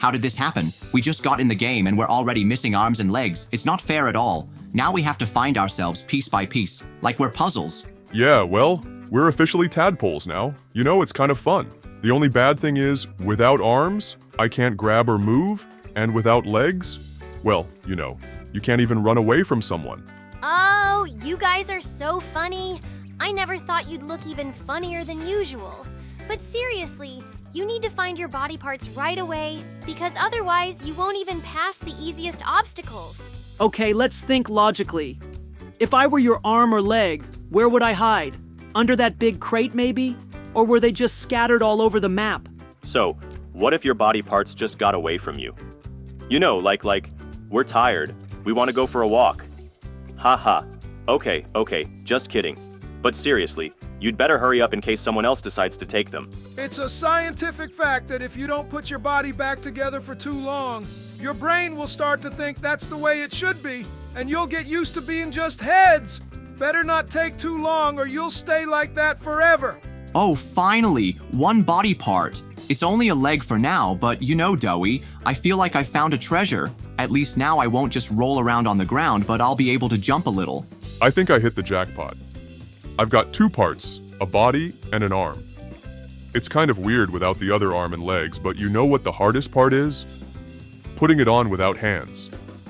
How did this happen? We just got in the game and we're already missing arms and legs. It's not fair at all. Now we have to find ourselves piece by piece, like we're puzzles. Yeah, well, we're officially tadpoles now. You know, it's kind of fun. The only bad thing is, without arms, I can't grab or move, and without legs, well, you know, you can't even run away from someone. Oh, you guys are so funny. I never thought you'd look even funnier than usual. But seriously, you need to find your body parts right away, because otherwise you won't even pass the easiest obstacles. Okay, let's think logically. If I were your arm or leg, where would I hide? Under that big crate, maybe? Or were they just scattered all over the map? So, what if your body parts just got away from you? You know, like, we're tired. We want to go for a walk. Haha. Okay, just kidding. But seriously, you'd better hurry up in case someone else decides to take them. It's a scientific fact that if you don't put your body back together for too long, your brain will start to think that's the way it should be, and you'll get used to being just heads. Better not take too long or you'll stay like that forever. Oh, finally, one body part. It's only a leg for now, but you know, Doey, I feel like I found a treasure. At least now I won't just roll around on the ground, but I'll be able to jump a little. I think I hit the jackpot. I've got two parts, a body and an arm. It's kind of weird without the other arm and legs, but you know what the hardest part is? Putting it on without hands.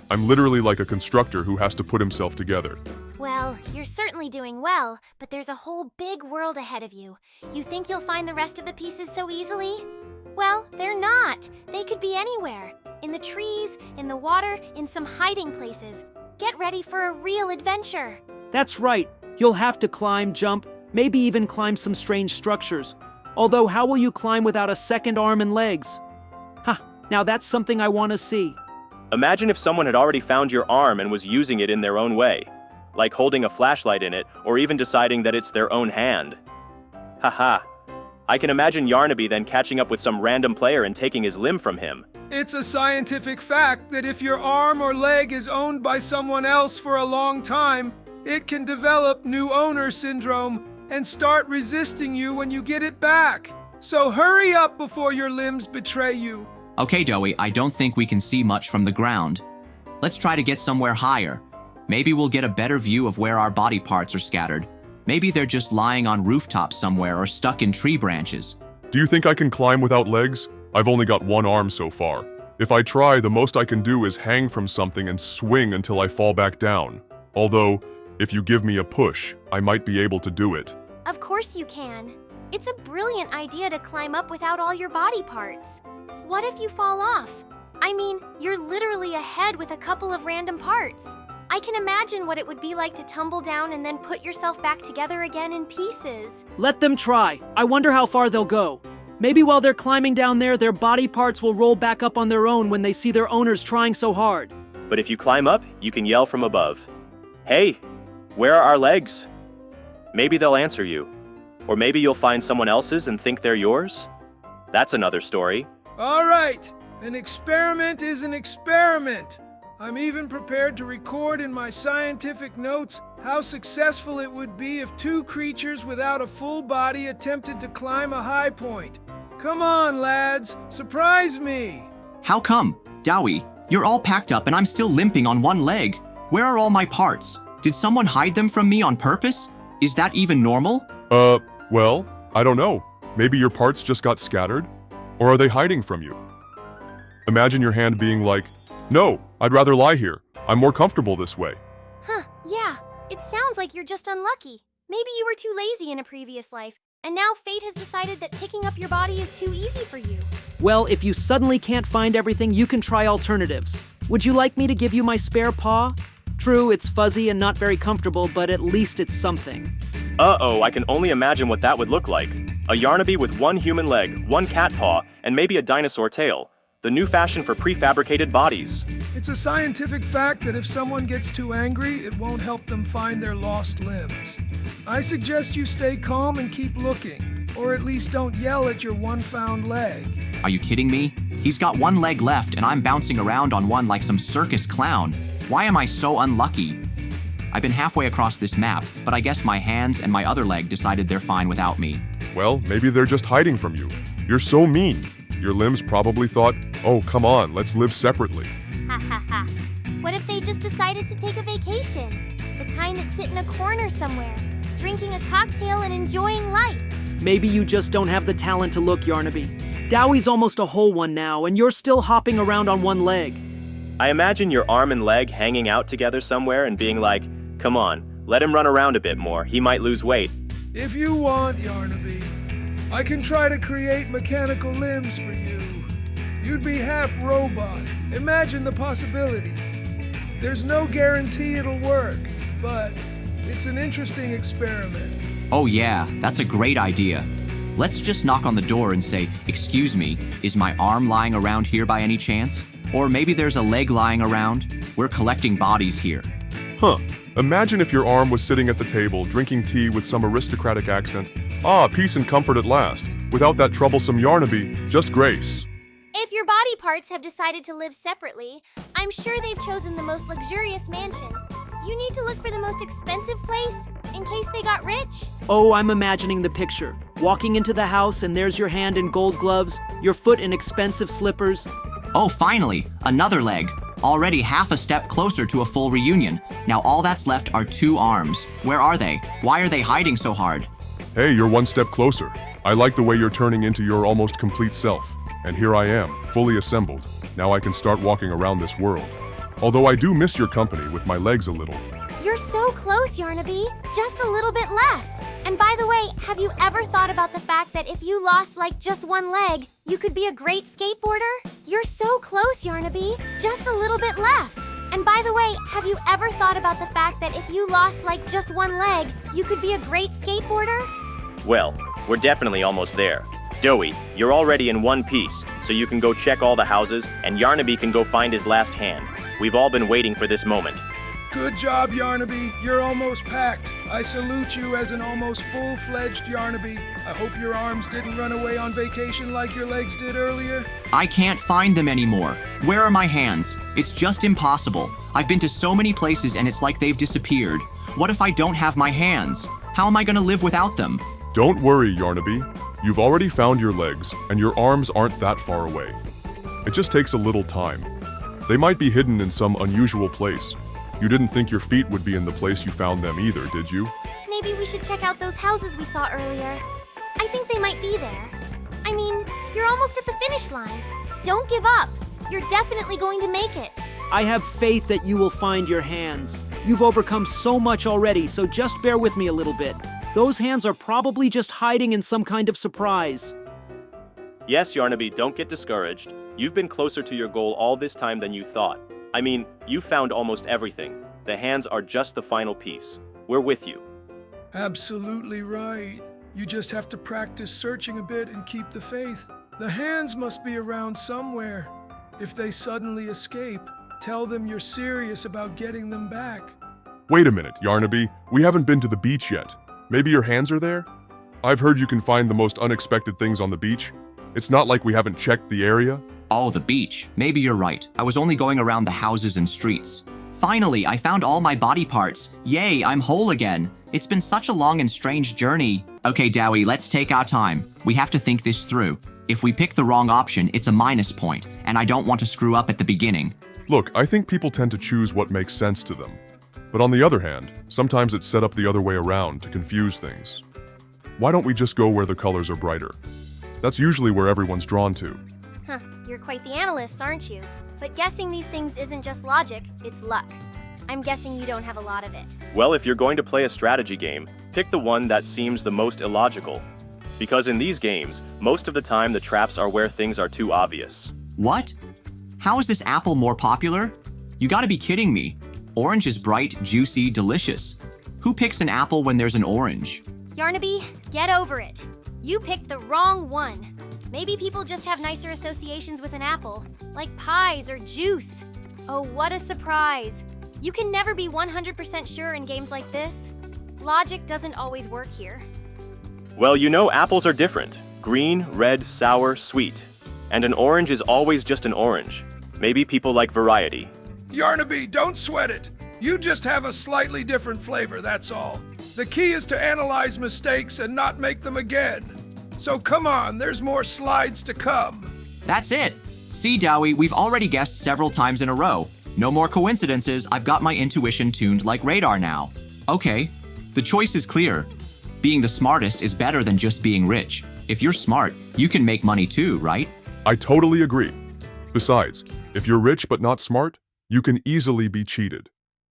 I'm literally like a constructor who has to put himself together. Well, you're certainly doing well, but there's a whole big world ahead of you. You think you'll find the rest of the pieces so easily? Well, they're not. They could be anywhere. In the trees, in the water, in some hiding places. Get ready for a real adventure. That's right. You'll have to climb, jump, maybe even climb some strange structures. Although, how will you climb without a second arm and legs? Now that's something I want to see. Imagine if someone had already found your arm and was using it in their own way, like holding a flashlight in it, or even deciding that it's their own hand. Haha. I can imagine Yarnaby then catching up with some random player and taking his limb from him. It's a scientific fact that if your arm or leg is owned by someone else for a long time, it can develop new owner syndrome and start resisting you when you get it back. So hurry up before your limbs betray you. Okay, Doey, I don't think we can see much from the ground. Let's try to get somewhere higher. Maybe we'll get a better view of where our body parts are scattered. Maybe they're just lying on rooftops somewhere or stuck in tree branches. Do you think I can climb without legs? I've only got one arm so far. If I try, the most I can do is hang from something and swing until I fall back down. Although, if you give me a push, I might be able to do it. Of course you can. It's a brilliant idea to climb up without all your body parts. What if you fall off? I mean, you're literally a head with a couple of random parts. I can imagine what it would be like to tumble down and then put yourself back together again in pieces. Let them try. I wonder how far they'll go. Maybe while they're climbing down there, their body parts will roll back up on their own when they see their owners trying so hard. But if you climb up, you can yell from above. Hey, where are our legs? Maybe they'll answer you. Or maybe you'll find someone else's and think they're yours. That's another story. All right, an experiment is an experiment. I'm even prepared to record in my scientific notes how successful it would be if two creatures without a full body attempted to climb a high point. Come on, lads, surprise me. How come? Doey, you're all packed up and I'm still limping on one leg. Where are all my parts? Did someone hide them from me on purpose? Is that even normal? Well, I don't know. Maybe your parts just got scattered? Or are they hiding from you? Imagine your hand being like, no, I'd rather lie here. I'm more comfortable this way. Yeah, it sounds like you're just unlucky. Maybe you were too lazy in a previous life, and now fate has decided that picking up your body is too easy for you. Well, if you suddenly can't find everything, you can try alternatives. Would you like me to give you my spare paw? True, it's fuzzy and not very comfortable, but at least it's something. Uh-oh, I can only imagine what that would look like. A Yarnaby with one human leg, one cat paw, and maybe a dinosaur tail. The new fashion for prefabricated bodies. It's a scientific fact that if someone gets too angry, it won't help them find their lost limbs. I suggest you stay calm and keep looking, or at least don't yell at your one found leg. Are you kidding me? He's got one leg left and I'm bouncing around on one like some circus clown. Why am I so unlucky? I've been halfway across this map, but I guess my hands and my other leg decided they're fine without me. Well, maybe they're just hiding from you. You're so mean. Your limbs probably thought, oh, come on, let's live separately. Ha ha ha. What if they just decided to take a vacation? The kind that sit in a corner somewhere, drinking a cocktail and enjoying life. Maybe you just don't have the talent to look, Yarnaby. Dowie's almost a whole one now, and you're still hopping around on one leg. I imagine your arm and leg hanging out together somewhere and being like, come on, let him run around a bit more, he might lose weight. If you want, Yarnaby, I can try to create mechanical limbs for you. You'd be half robot. Imagine the possibilities. There's no guarantee it'll work, but it's an interesting experiment. Oh yeah, that's a great idea. Let's just knock on the door and say, excuse me, is my arm lying around here by any chance? Or maybe there's a leg lying around? We're collecting bodies here. Huh. Imagine if your arm was sitting at the table, drinking tea with some aristocratic accent. Ah, peace and comfort at last. Without that troublesome Yarnaby, just grace. If your body parts have decided to live separately, I'm sure they've chosen the most luxurious mansion. You need to look for the most expensive place in case they got rich. Oh, I'm imagining the picture. Walking into the house and there's your hand in gold gloves, your foot in expensive slippers. Oh, finally, another leg. Already half a step closer to a full reunion. Now all that's left are 2 arms. Where are they? Why are they hiding so hard? Hey, you're one step closer. I like the way you're turning into your almost complete self. And here I am, fully assembled. Now I can start walking around this world. Although I do miss your company with my legs a little. You're so close, Yarnaby. Just a little bit left. And by the way, have you ever thought about the fact that if you lost like just one leg, you could be a great skateboarder? You're so close, Yarnaby. Just a little bit left. And by the way, have you ever thought about the fact that if you lost like just one leg, you could be a great skateboarder? Well, we're definitely almost there. Doey, you're already in one piece, so you can go check all the houses, and Yarnaby can go find his last hand. We've all been waiting for this moment. Good job, Yarnaby. You're almost packed. I salute you as an almost full-fledged Yarnaby. I hope your arms didn't run away on vacation like your legs did earlier. I can't find them anymore. Where are my hands? It's just impossible. I've been to so many places and it's like they've disappeared. What if I don't have my hands? How am I gonna live without them? Don't worry, Yarnaby. You've already found your legs, and your arms aren't that far away. It just takes a little time. They might be hidden in some unusual place. You didn't think your feet would be in the place you found them either, did you? Maybe we should check out those houses we saw earlier. I think they might be there. I mean, you're almost at the finish line. Don't give up. You're definitely going to make it. I have faith that you will find your hands. You've overcome so much already, so just bear with me a little bit. Those hands are probably just hiding in some kind of surprise. Yes, Yarnaby, don't get discouraged. You've been closer to your goal all this time than you thought. I mean, you found almost everything. The hands are just the final piece. We're with you. Absolutely right. You just have to practice searching a bit and keep the faith. The hands must be around somewhere. If they suddenly escape, tell them you're serious about getting them back. Wait a minute, Yarnaby. We haven't been to the beach yet. Maybe your hands are there? I've heard you can find the most unexpected things on the beach. It's not like we haven't checked the area. Oh, the beach. Maybe you're right. I was only going around the houses and streets. Finally, I found all my body parts. Yay, I'm whole again. It's been such a long and strange journey. Okay, Doey, let's take our time. We have to think this through. If we pick the wrong option, it's a minus point, and I don't want to screw up at the beginning. Look, I think people tend to choose what makes sense to them. But on the other hand, sometimes it's set up the other way around to confuse things. Why don't we just go where the colors are brighter? That's usually where everyone's drawn to. Huh, you're quite the analyst, aren't you? But guessing these things isn't just logic, it's luck. I'm guessing you don't have a lot of it. Well, if you're going to play a strategy game, pick the one that seems the most illogical. Because in these games, most of the time the traps are where things are too obvious. What? How is this apple more popular? You gotta be kidding me. Orange is bright, juicy, delicious. Who picks an apple when there's an orange? Yarnaby, get over it. You picked the wrong one. Maybe people just have nicer associations with an apple, like pies or juice. Oh, what a surprise. You can never be 100% sure in games like this. Logic doesn't always work here. Well, you know apples are different. Green, red, sour, sweet. And an orange is always just an orange. Maybe people like variety. Yarnaby, don't sweat it. You just have a slightly different flavor, that's all. The key is to analyze mistakes and not make them again. So come on, there's more slides to come. That's it. See, Doey, we've already guessed several times in a row. No more coincidences. I've got my intuition tuned like radar now. Okay, the choice is clear. Being the smartest is better than just being rich. If you're smart, you can make money too, right? I totally agree. Besides, if you're rich but not smart, you can easily be cheated.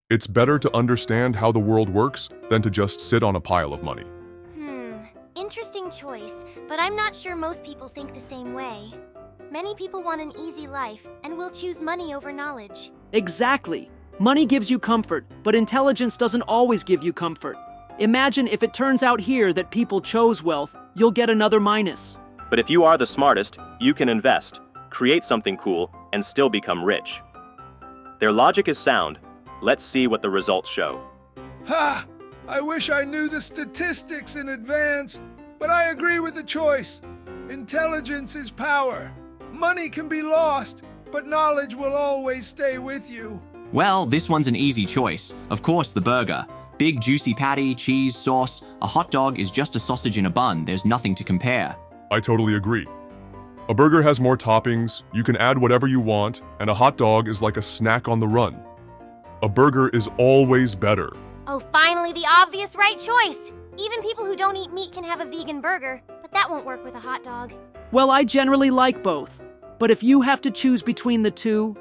It's better to understand how the world works than to just sit on a pile of money. Interesting choice, but I'm not sure most people think the same way. Many people want an easy life and will choose money over knowledge. Exactly. Money gives you comfort, but intelligence doesn't always give you comfort. Imagine if it turns out here that people chose wealth, you'll get another minus. But if you are the smartest, you can invest, create something cool, and still become rich. Their logic is sound. Let's see what the results show. Ha! I wish I knew the statistics in advance, but I agree with the choice. Intelligence is power. Money can be lost, but knowledge will always stay with you. Well, this one's an easy choice. Of course, the burger. Big juicy patty, cheese, sauce. A hot dog is just a sausage in a bun. There's nothing to compare. I totally agree. A burger has more toppings, you can add whatever you want, and a hot dog is like a snack on the run. A burger is always better. Oh, finally the obvious right choice! Even people who don't eat meat can have a vegan burger, but that won't work with a hot dog. Well, I generally like both. But if you have to choose between the two,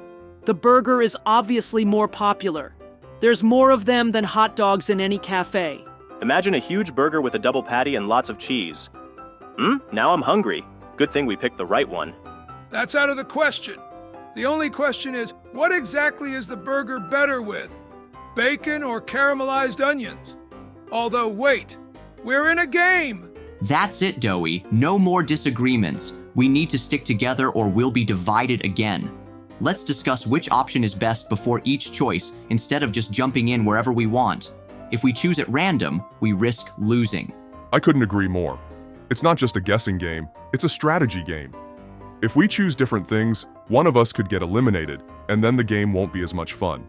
the burger is obviously more popular. There's more of them than hot dogs in any cafe. Imagine a huge burger with a double patty and lots of cheese. Now I'm hungry. Good thing we picked the right one. That's out of the question. The only question is, what exactly is the burger better with? Bacon or caramelized onions? Although, wait, we're in a game! That's it, Doey. No more disagreements. We need to stick together or we'll be divided again. Let's discuss which option is best before each choice instead of just jumping in wherever we want. If we choose at random, we risk losing. I couldn't agree more. It's not just a guessing game, it's a strategy game. If we choose different things, one of us could get eliminated, and then the game won't be as much fun.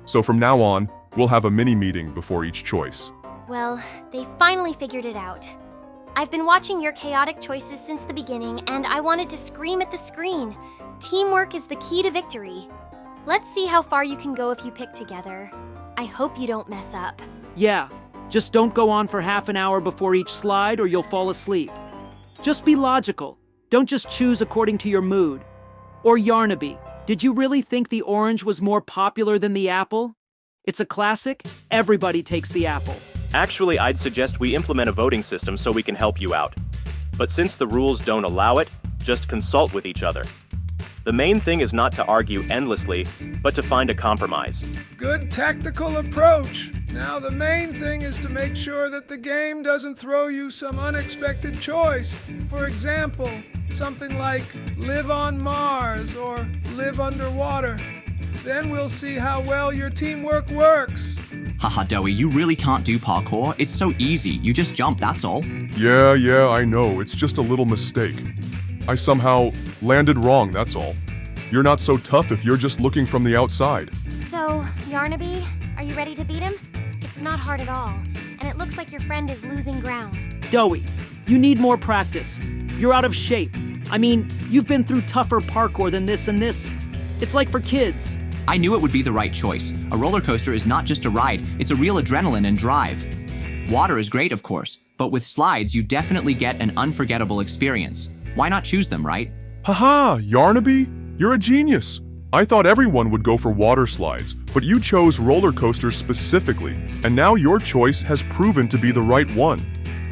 So from now on, we'll have a mini meeting before each choice. Well, they finally figured it out. I've been watching your chaotic choices since the beginning, and I wanted to scream at the screen. Teamwork is the key to victory. Let's see how far you can go if you pick together. I hope you don't mess up. Yeah, just don't go on for half an hour before each slide or you'll fall asleep. Just be logical. Don't just choose according to your mood. Or Yarnaby, did you really think the orange was more popular than the apple? It's a classic. Everybody takes the apple. Actually, I'd suggest we implement a voting system so we can help you out. But since the rules don't allow it, just consult with each other. The main thing is not to argue endlessly, but to find a compromise. Good tactical approach. Now the main thing is to make sure that the game doesn't throw you some unexpected choice. For example, something like live on Mars or live underwater. Then we'll see how well your teamwork works. Haha, Doey, you really can't do parkour. It's so easy. You just jump, that's all. Yeah, I know. It's just a little mistake. I somehow landed wrong, that's all. You're not so tough if you're just looking from the outside. So, Yarnaby, are you ready to beat him? It's not hard at all, and it looks like your friend is losing ground. Doey, you need more practice. You're out of shape. I mean, you've been through tougher parkour than this and this. It's like for kids. I knew it would be the right choice. A roller coaster is not just a ride, it's a real adrenaline and drive. Water is great, of course, but with slides, you definitely get an unforgettable experience. Why not choose them, right? Haha, Yarnaby, you're a genius. I thought everyone would go for water slides, but you chose roller coasters specifically, and now your choice has proven to be the right one.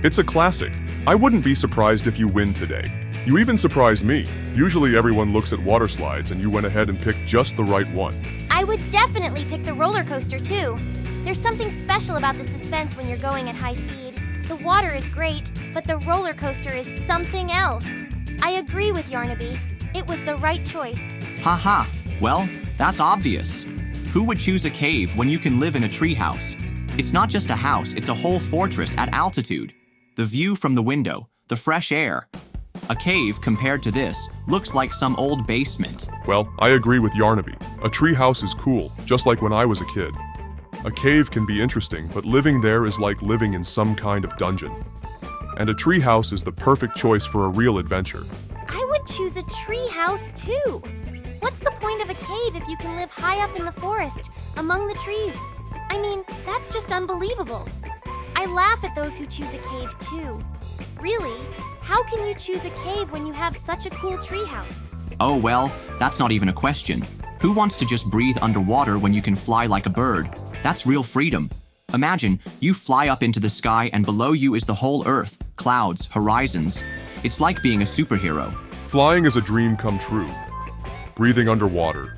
It's a classic. I wouldn't be surprised if you win today. You even surprised me. Usually everyone looks at water slides and you went ahead and picked just the right one. I would definitely pick the roller coaster too. There's something special about the suspense when you're going at high speed. The water is great, but the roller coaster is something else. I agree with Yarnaby. It was the right choice. Haha, well, that's obvious. Who would choose a cave when you can live in a treehouse? It's not just a house, it's a whole fortress at altitude. The view from the window, the fresh air. A cave, compared to this, looks like some old basement. Well, I agree with Yarnaby. A treehouse is cool, just like when I was a kid. A cave can be interesting, but living there is like living in some kind of dungeon. And a treehouse is the perfect choice for a real adventure. I would would choose a tree house too. What's the point of a cave if you can live high up in the forest, among the trees? I mean, that's just unbelievable. I laugh at those who choose a cave too. Really, how can you choose a cave when you have such a cool treehouse? Oh well, that's not even a question. Who wants to just breathe underwater when you can fly like a bird? That's real freedom. Imagine, you fly up into the sky and below you is the whole earth, clouds, horizons. It's like being a superhero. Flying is a dream come true. Breathing underwater.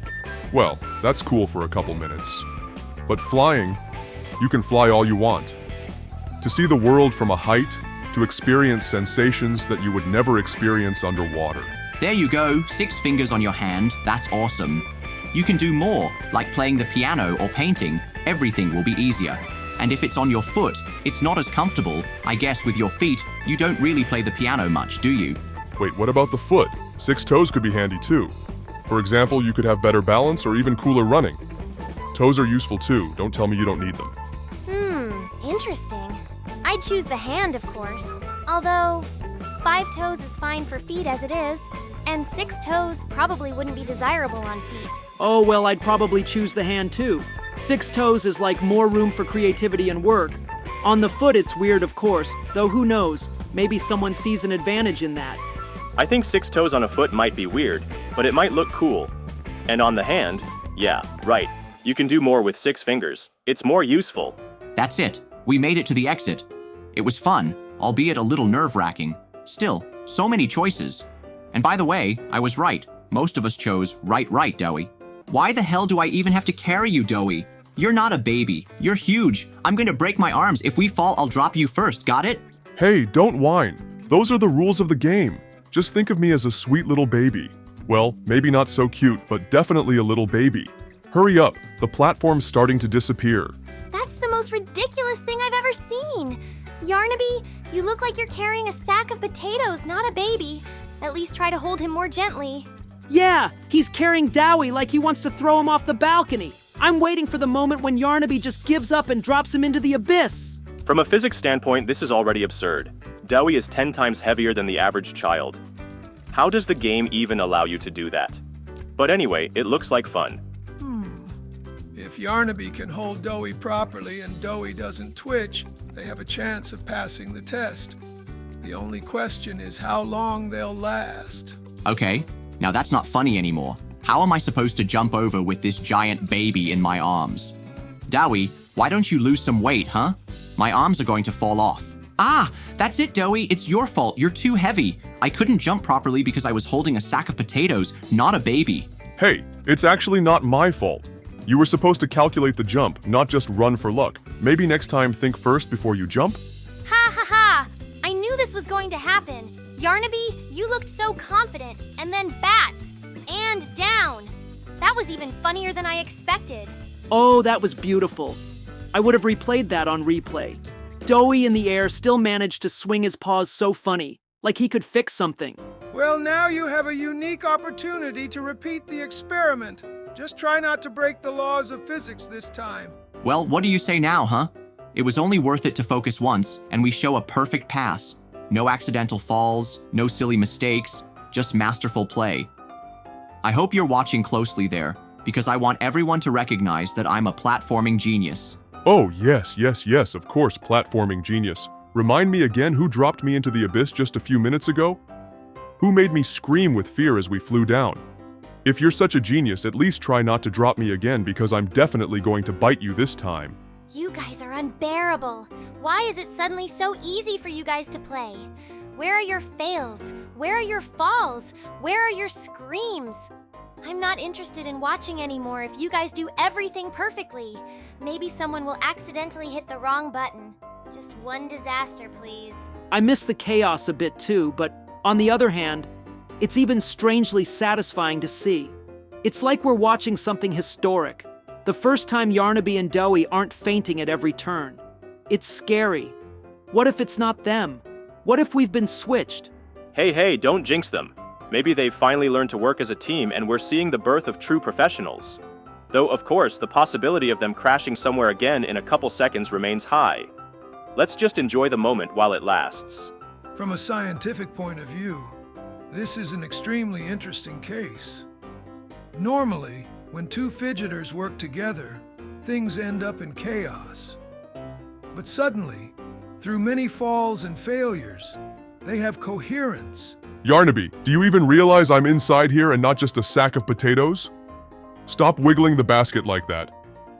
Well, that's cool for a couple minutes. But flying, you can fly all you want. To see the world from a height, to experience sensations that you would never experience underwater. There you go, 6 fingers on your hand, that's awesome. You can do more, like playing the piano or painting, everything will be easier. And if it's on your foot, it's not as comfortable. I guess with your feet, you don't really play the piano much, do you? Wait, what about the foot? 6 toes could be handy too. For example, you could have better balance or even cooler running. Toes are useful too, don't tell me you don't need them. Interesting. I'd choose the hand, of course. Although, 5 toes is fine for feet as it is, and 6 toes probably wouldn't be desirable on feet. Oh, well, I'd probably choose the hand too. 6 toes is like more room for creativity and work. On the foot, it's weird, of course, though who knows? Maybe someone sees an advantage in that. I think 6 toes on a foot might be weird, but it might look cool. And on the hand, yeah, right. You can do more with 6 fingers. It's more useful. That's it. We made it to the exit. It was fun, albeit a little nerve-wracking. Still, so many choices. And by the way, I was right. Most of us chose right, Doey. Why the hell do I even have to carry you, Doey? You're not a baby. You're huge. I'm gonna break my arms. If we fall, I'll drop you first. Got it? Hey, don't whine. Those are the rules of the game. Just think of me as a sweet little baby. Well, maybe not so cute, but definitely a little baby. Hurry up, the platform's starting to disappear. That's the most ridiculous thing I've ever seen. Yarnaby, you look like you're carrying a sack of potatoes, not a baby. At least try to hold him more gently. Yeah, he's carrying Doey like he wants to throw him off the balcony. I'm waiting for the moment when Yarnaby just gives up and drops him into the abyss. From a physics standpoint, this is already absurd. Doey is 10 times heavier than the average child. How does the game even allow you to do that? But anyway, it looks like fun. If Yarnaby can hold Doey properly and Doey doesn't twitch, they have a chance of passing the test. The only question is how long they'll last. Okay, now that's not funny anymore. How am I supposed to jump over with this giant baby in my arms? Doey, why don't you lose some weight, huh? My arms are going to fall off. Ah, that's it, Doey. It's your fault. You're too heavy. I couldn't jump properly because I was holding a sack of potatoes, not a baby. Hey, it's actually not my fault. You were supposed to calculate the jump, not just run for luck. Maybe next time think first before you jump? Ha ha ha! I knew this was going to happen. Yarnaby, you looked so confident, and then bats, and down. That was even funnier than I expected. Oh, that was beautiful. I would have replayed that on replay. Doey in the air still managed to swing his paws so funny, like he could fix something. Well, now you have a unique opportunity to repeat the experiment. Just try not to break the laws of physics this time. Well, what do you say now, huh? It was only worth it to focus once, and we show a perfect pass. No accidental falls, no silly mistakes, just masterful play. I hope you're watching closely there, because I want everyone to recognize that I'm a platforming genius. Oh, yes, of course, platforming genius. Remind me again who dropped me into the abyss just a few minutes ago? Who made me scream with fear as we flew down? If you're such a genius, at least try not to drop me again because I'm definitely going to bite you this time. You guys are unbearable. Why is it suddenly so easy for you guys to play? Where are your fails? Where are your falls? Where are your screams? I'm not interested in watching anymore if you guys do everything perfectly. Maybe someone will accidentally hit the wrong button. Just one disaster, please. I miss the chaos a bit too, but on the other hand, it's even strangely satisfying to see. It's like we're watching something historic. The first time Yarnaby and Doey aren't fainting at every turn. It's scary. What if it's not them? What if we've been switched? Hey, don't jinx them. Maybe they've finally learned to work as a team and we're seeing the birth of true professionals. Though, of course, the possibility of them crashing somewhere again in a couple seconds remains high. Let's just enjoy the moment while it lasts. From a scientific point of view, This is an extremely interesting case. Normally, when two fidgeters work together, things end up in chaos. But suddenly, through many falls and failures, they have coherence. Yarnaby, do you even realize I'm inside here and not just a sack of potatoes? Stop wiggling the basket like that.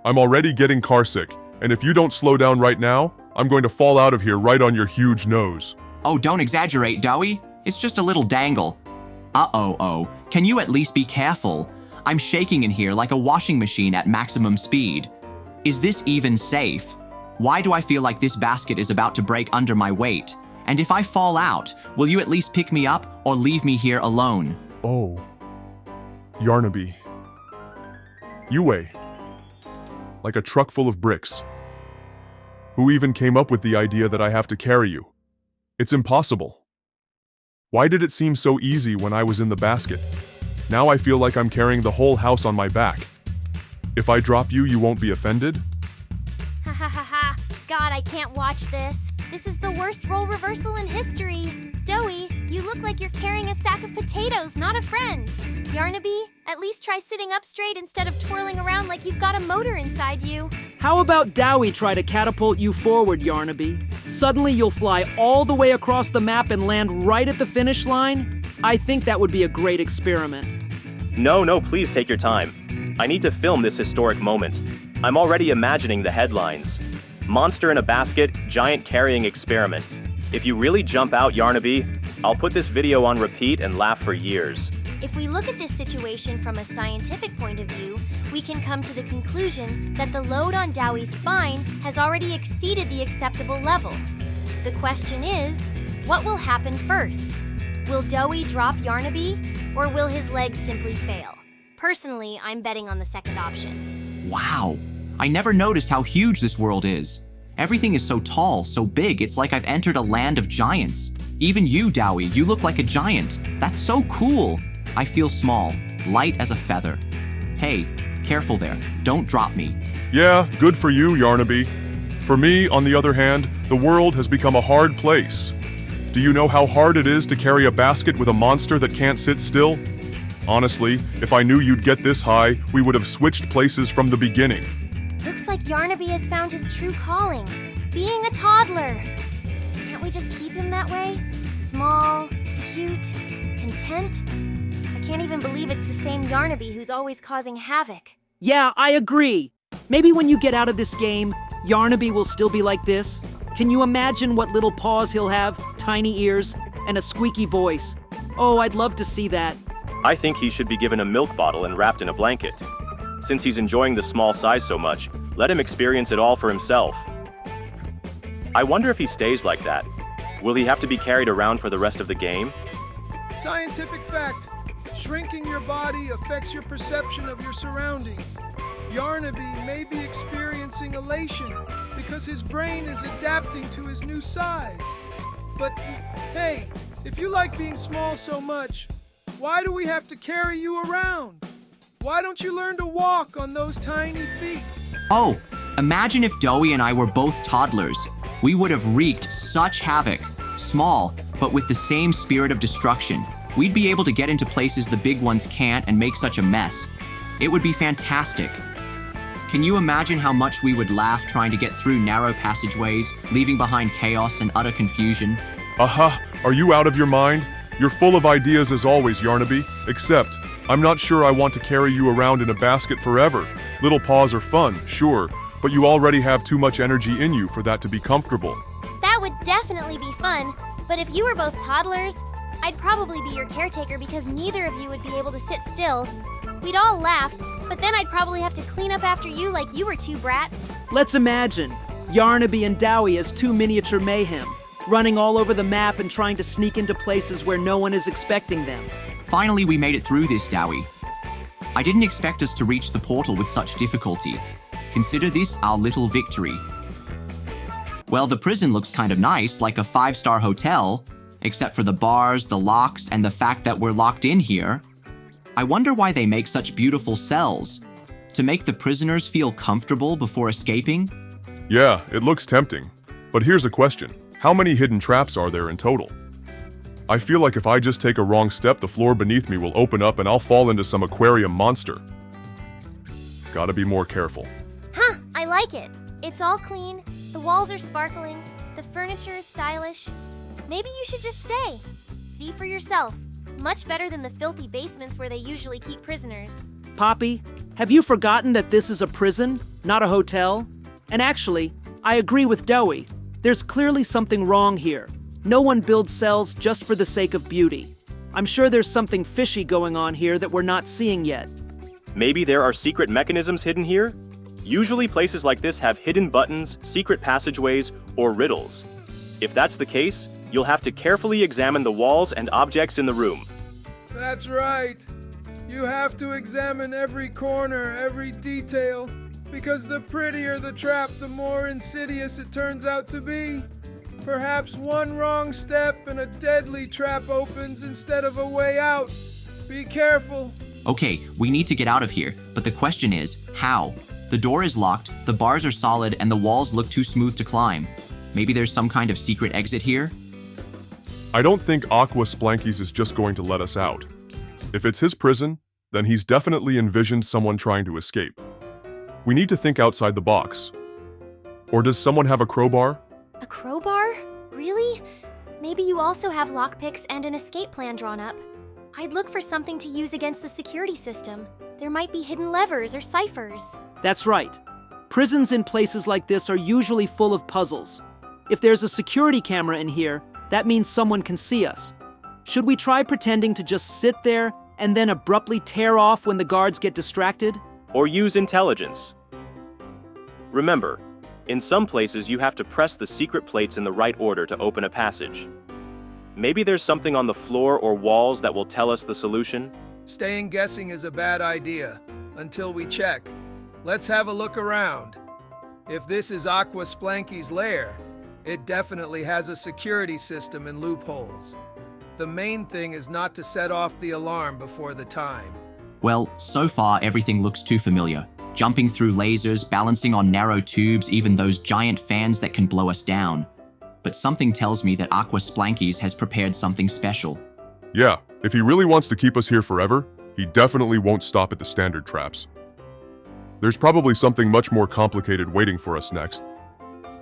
I'm already getting carsick, and if you don't slow down right now, I'm going to fall out of here right on your huge nose. Oh, don't exaggerate, Doey. It's just a little dangle. Uh-oh. Can you at least be careful? I'm shaking in here like a washing machine at maximum speed. Is this even safe? Why do I feel like this basket is about to break under my weight? And if I fall out, will you at least pick me up or leave me here alone? Oh. Yarnaby. You weigh like a truck full of bricks. Who even came up with the idea that I have to carry you? It's impossible. Why did it seem so easy when I was in the basket? Now I feel like I'm carrying the whole house on my back. If I drop you, you won't be offended? Ha ha ha ha. God, I can't watch this. This is the worst role reversal in history. Doey, you look like you're carrying a sack of potatoes, not a friend. Yarnaby, at least try sitting up straight instead of twirling around like you've got a motor inside you. How about Doey try to catapult you forward, Yarnaby? Suddenly you'll fly all the way across the map and land right at the finish line? I think that would be a great experiment. No, please take your time. I need to film this historic moment. I'm already imagining the headlines. Monster in a basket, giant carrying experiment. If you really jump out, Yarnaby, I'll put this video on repeat and laugh for years. If we look at this situation from a scientific point of view, we can come to the conclusion that the load on Doey's spine has already exceeded the acceptable level. The question is, what will happen first? Will Doey drop Yarnaby, or will his legs simply fail? Personally, I'm betting on the second option. Wow. I never noticed how huge this world is. Everything is so tall, so big, it's like I've entered a land of giants. Even you, Doey, you look like a giant. That's so cool. I feel small, light as a feather. Hey, careful there. Don't drop me. Yeah, good for you, Yarnaby. For me, on the other hand, the world has become a hard place. Do you know how hard it is to carry a basket with a monster that can't sit still? Honestly, if I knew you'd get this high, we would have switched places from the beginning. Looks like Yarnaby has found his true calling, being a toddler. Can't we just keep him that way? Small, cute, content? I can't even believe it's the same Yarnaby who's always causing havoc. Yeah, I agree. Maybe when you get out of this game, Yarnaby will still be like this. Can you imagine what little paws he'll have, tiny ears, and a squeaky voice? Oh, I'd love to see that. I think he should be given a milk bottle and wrapped in a blanket. Since he's enjoying the small size so much, let him experience it all for himself. I wonder if he stays like that. Will he have to be carried around for the rest of the game? Scientific fact, shrinking your body affects your perception of your surroundings. Yarnaby may be experiencing elation because his brain is adapting to his new size. But hey, if you like being small so much, why do we have to carry you around? Why don't you learn to walk on those tiny feet? Oh, imagine if Doey and I were both toddlers. We would have wreaked such havoc. Small, but with the same spirit of destruction. We'd be able to get into places the big ones can't and make such a mess. It would be fantastic. Can you imagine how much we would laugh trying to get through narrow passageways, leaving behind chaos and utter confusion? Aha, are you out of your mind? You're full of ideas as always, Yarnaby, except I'm not sure I want to carry you around in a basket forever. Little paws are fun, sure, but you already have too much energy in you for that to be comfortable. That would definitely be fun, but if you were both toddlers, I'd probably be your caretaker because neither of you would be able to sit still. We'd all laugh, but then I'd probably have to clean up after you like you were two brats. Let's imagine Yarnaby and Doey as two miniature mayhem, running all over the map and trying to sneak into places where no one is expecting them. Finally, we made it through this, Doey. I didn't expect us to reach the portal with such difficulty. Consider this our little victory. Well, the prison looks kind of nice, like a 5-star hotel, except for the bars, the locks, and the fact that we're locked in here. I wonder why they make such beautiful cells. To make the prisoners feel comfortable before escaping? Yeah, it looks tempting. But here's a question. How many hidden traps are there in total? I feel like if I just take a wrong step, the floor beneath me will open up and I'll fall into some aquarium monster. Gotta be more careful. Huh, I like it. It's all clean, the walls are sparkling, the furniture is stylish. Maybe you should just stay. See for yourself. Much better than the filthy basements where they usually keep prisoners. Poppy, have you forgotten that this is a prison, not a hotel? And actually, I agree with Doey. There's clearly something wrong here. No one builds cells just for the sake of beauty. I'm sure there's something fishy going on here that we're not seeing yet. Maybe there are secret mechanisms hidden here? Usually places like this have hidden buttons, secret passageways, or riddles. If that's the case, you'll have to carefully examine the walls and objects in the room. That's right. You have to examine every corner, every detail, because the prettier the trap, the more insidious it turns out to be. Perhaps one wrong step and a deadly trap opens instead of a way out. Be careful. Okay, we need to get out of here, but the question is, how? The door is locked, the bars are solid, and the walls look too smooth to climb. Maybe there's some kind of secret exit here? I don't think Aqua Splankies is just going to let us out. If it's his prison, then he's definitely envisioned someone trying to escape. We need to think outside the box. Or does someone have a crowbar? A crowbar? Really? Maybe you also have lockpicks and an escape plan drawn up. I'd look for something to use against the security system. There might be hidden levers or ciphers. That's right. Prisons in places like this are usually full of puzzles. If there's a security camera in here, that means someone can see us. Should we try pretending to just sit there and then abruptly tear off when the guards get distracted? Or use intelligence. Remember, in some places you have to press the secret plates in the right order to open a passage. Maybe there's something on the floor or walls that will tell us the solution? Staying guessing is a bad idea, until we check. Let's have a look around. If this is Aqua Splanky's lair, it definitely has a security system and loopholes. The main thing is not to set off the alarm before the time. Well, so far everything looks too familiar. Jumping through lasers, balancing on narrow tubes, even those giant fans that can blow us down. But something tells me that Aqua Splankies has prepared something special. Yeah, if he really wants to keep us here forever, he definitely won't stop at the standard traps. There's probably something much more complicated waiting for us next.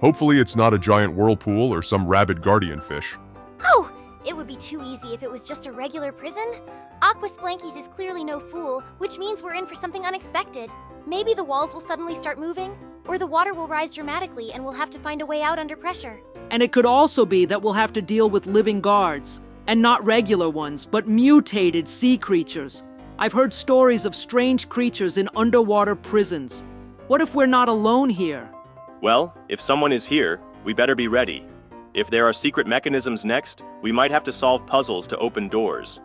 Hopefully it's not a giant whirlpool or some rabid guardian fish. Oh! It would be too easy if it was just a regular prison. Aqua Splankies is clearly no fool, which means we're in for something unexpected. Maybe the walls will suddenly start moving, or the water will rise dramatically and we'll have to find a way out under pressure. And it could also be that we'll have to deal with living guards. And not regular ones, but mutated sea creatures. I've heard stories of strange creatures in underwater prisons. What if we're not alone here? Well, if someone is here, we better be ready. If there are secret mechanisms next, we might have to solve puzzles to open doors.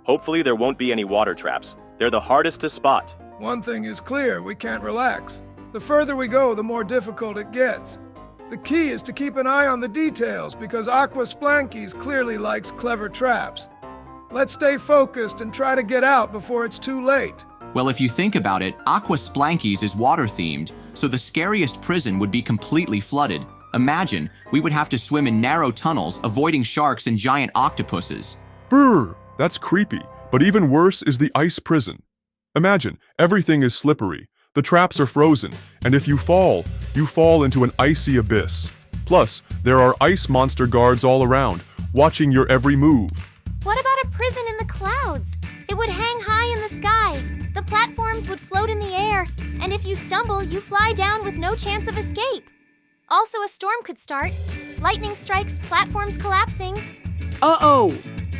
Hopefully there won't be any water traps. They're the hardest to spot. One thing is clear, we can't relax. The further we go, the more difficult it gets. The key is to keep an eye on the details, because Aqua Splankies clearly likes clever traps. Let's stay focused and try to get out before it's too late. Well, if you think about it, Aqua Splankies is water-themed, so the scariest prison would be completely flooded. Imagine, we would have to swim in narrow tunnels, avoiding sharks and giant octopuses. Brr, that's creepy. But even worse is the ice prison. Imagine, everything is slippery, the traps are frozen, and if you fall into an icy abyss. Plus, there are ice monster guards all around, watching your every move. What about a prison in the clouds? It would hang high in the sky. The platforms would float in the air, and if you stumble, you fly down with no chance of escape. Also, a storm could start. Lightning strikes, platforms collapsing. Uh-oh!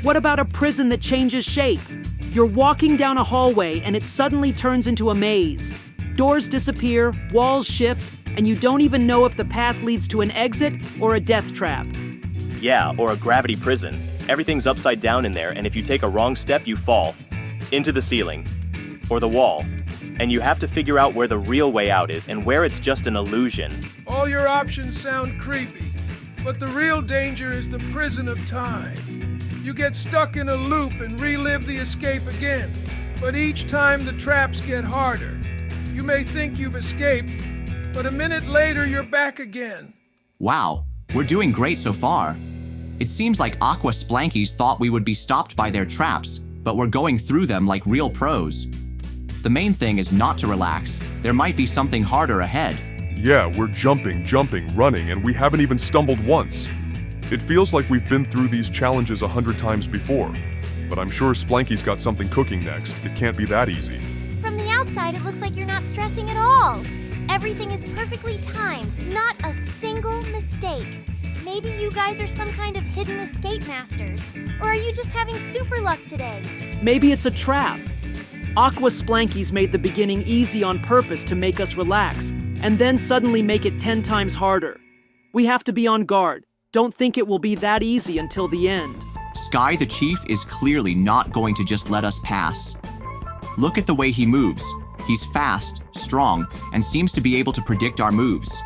What about a prison that changes shape? You're walking down a hallway and it suddenly turns into a maze. Doors disappear, walls shift, and you don't even know if the path leads to an exit or a death trap. Yeah, or a gravity prison. Everything's upside down in there, and if you take a wrong step, you fall. Into the ceiling. Or the wall. And you have to figure out where the real way out is and where it's just an illusion. All your options sound creepy, but the real danger is the prison of time. You get stuck in a loop and relive the escape again, but each time the traps get harder. You may think you've escaped, but a minute later you're back again. Wow, we're doing great so far. It seems like Aqua Splankies thought we would be stopped by their traps, but we're going through them like real pros. The main thing is not to relax. There might be something harder ahead. Yeah, we're jumping, running, and we haven't even stumbled once. It feels like we've been through these challenges 100 times before. But I'm sure Splanky's got something cooking next. It can't be that easy. From the outside, it looks like you're not stressing at all. Everything is perfectly timed, not a single mistake. Maybe you guys are some kind of hidden escape masters. Or are you just having super luck today? Maybe it's a trap. Aqua Splankies made the beginning easy on purpose to make us relax, and then suddenly make it 10 times harder. We have to be on guard. Don't think it will be that easy until the end. Sky the Chief is clearly not going to just let us pass. Look at the way he moves. He's fast, strong, and seems to be able to predict our moves.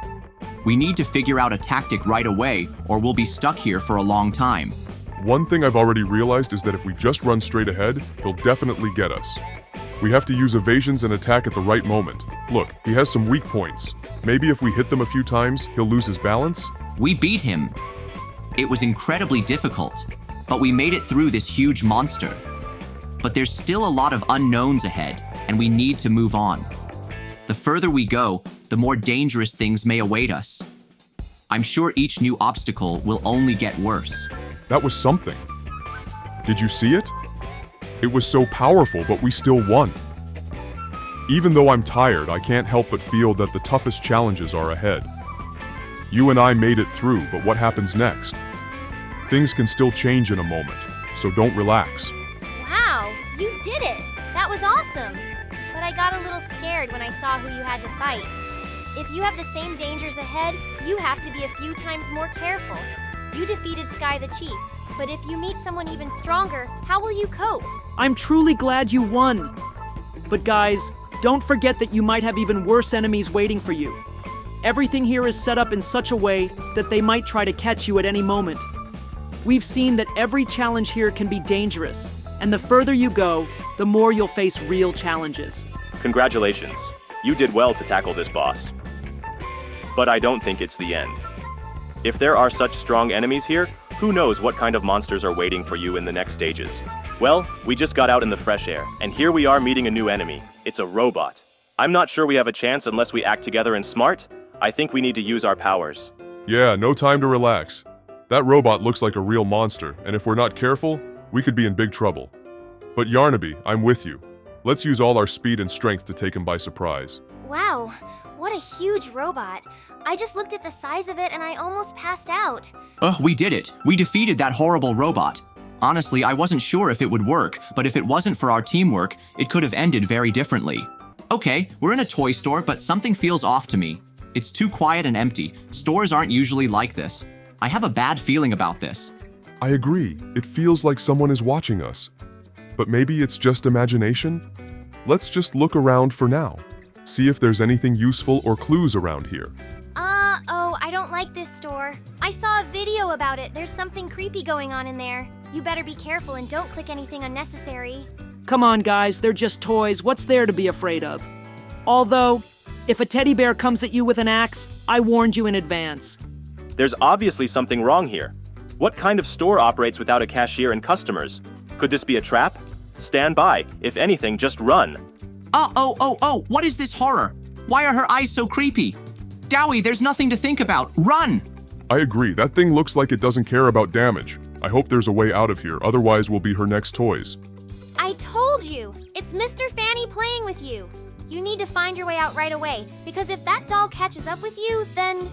We need to figure out a tactic right away, or we'll be stuck here for a long time. One thing I've already realized is that if we just run straight ahead, he'll definitely get us. We have to use evasions and attack at the right moment. Look, he has some weak points. Maybe if we hit them a few times, he'll lose his balance? We beat him. It was incredibly difficult, but we made it through this huge monster. But there's still a lot of unknowns ahead, and we need to move on. The further we go, the more dangerous things may await us. I'm sure each new obstacle will only get worse. That was something. Did you see it? It was so powerful, but we still won. Even though I'm tired, I can't help but feel that the toughest challenges are ahead. You and I made it through, but what happens next? Things can still change in a moment, so don't relax. Wow, you did it! That was awesome! But I got a little scared when I saw who you had to fight. If you have the same dangers ahead, you have to be a few times more careful. You defeated Sky the Chief, but if you meet someone even stronger, how will you cope? I'm truly glad you won. But guys, don't forget that you might have even worse enemies waiting for you. Everything here is set up in such a way that they might try to catch you at any moment. We've seen that every challenge here can be dangerous, and the further you go, the more you'll face real challenges. Congratulations. You did well to tackle this boss. But I don't think it's the end. If there are such strong enemies here, who knows what kind of monsters are waiting for you in the next stages. Well, we just got out in the fresh air, and here we are meeting a new enemy. It's a robot. I'm not sure we have a chance unless we act together and smart. I think we need to use our powers. Yeah, no time to relax. That robot looks like a real monster, and if we're not careful, we could be in big trouble. But Yarnaby, I'm with you. Let's use all our speed and strength to take him by surprise. Wow, what a huge robot. I just looked at the size of it and I almost passed out. We did it. We defeated that horrible robot. Honestly, I wasn't sure if it would work, but if it wasn't for our teamwork, it could have ended very differently. Okay, we're in a toy store, but something feels off to me. It's too quiet and empty. Stores aren't usually like this. I have a bad feeling about this. I agree. It feels like someone is watching us. But maybe it's just imagination? Let's just look around for now. See if there's anything useful or clues around here. I don't like this store. I saw a video about it. There's something creepy going on in there. You better be careful and don't click anything unnecessary. Come on, guys, they're just toys. What's there to be afraid of? Although, if a teddy bear comes at you with an axe, I warned you in advance. There's obviously something wrong here. What kind of store operates without a cashier and customers? Could this be a trap? Stand by. If anything, just run. What is this horror? Why are her eyes so creepy? Doey, there's nothing to think about. Run! I agree. That thing looks like it doesn't care about damage. I hope there's a way out of here, otherwise we'll be her next toys. I told you! It's Mr. Fanny playing with you. You need to find your way out right away, because if that doll catches up with you, then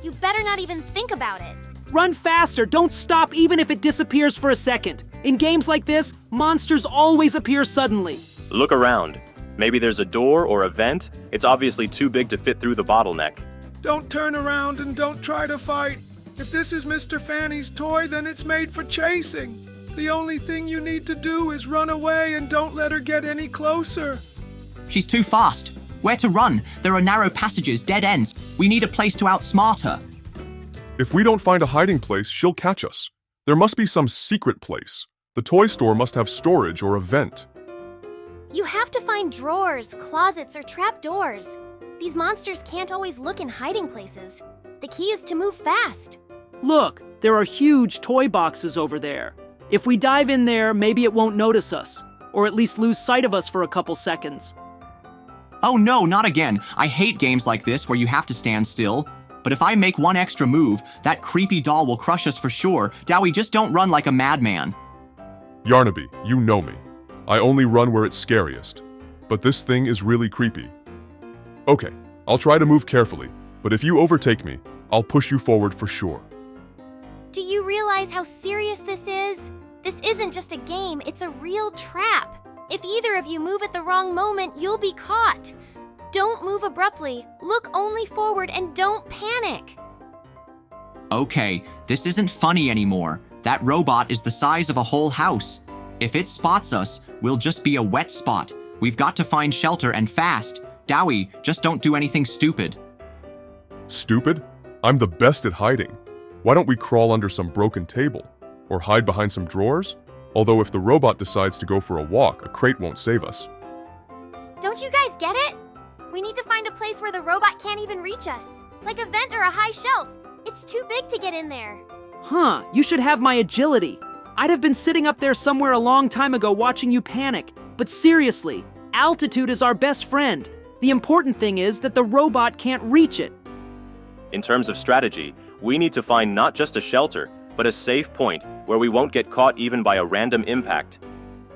you better not even think about it. Run faster! Don't stop even if it disappears for a second. In games like this, monsters always appear suddenly. Look around. Maybe there's a door or a vent. It's obviously too big to fit through the bottleneck. Don't turn around and don't try to fight. If this is Mr. Fanny's toy, then it's made for chasing. The only thing you need to do is run away and don't let her get any closer. She's too fast. Where to run? There are narrow passages, dead ends. We need a place to outsmart her. If we don't find a hiding place, she'll catch us. There must be some secret place. The toy store must have storage or a vent. You have to find drawers, closets, or trap doors. These monsters can't always look in hiding places. The key is to move fast. Look, there are huge toy boxes over there. If we dive in there, maybe it won't notice us, or at least lose sight of us for a couple seconds. Oh no, not again. I hate games like this where you have to stand still. But if I make one extra move, that creepy doll will crush us for sure. Dowie, just don't run like a madman. Yarnaby, you know me. I only run where it's scariest. But this thing is really creepy. Okay, I'll try to move carefully, but if you overtake me, I'll push you forward for sure. Do you realize how serious this is? This isn't just a game, it's a real trap. If either of you move at the wrong moment, you'll be caught. Don't move abruptly, look only forward and don't panic. Okay, this isn't funny anymore. That robot is the size of a whole house. If it spots us, we'll just be a wet spot. We've got to find shelter and fast. Dowie, just don't do anything stupid. Stupid? I'm the best at hiding. Why don't we crawl under some broken table? Or hide behind some drawers? Although if the robot decides to go for a walk, a crate won't save us. Don't you guys get it? We need to find a place where the robot can't even reach us. Like a vent or a high shelf. It's too big to get in there. Huh, you should have my agility. I'd have been sitting up there somewhere a long time ago watching you panic. But seriously, altitude is our best friend. The important thing is that the robot can't reach it. In terms of strategy, we need to find not just a shelter, but a safe point where we won't get caught even by a random impact.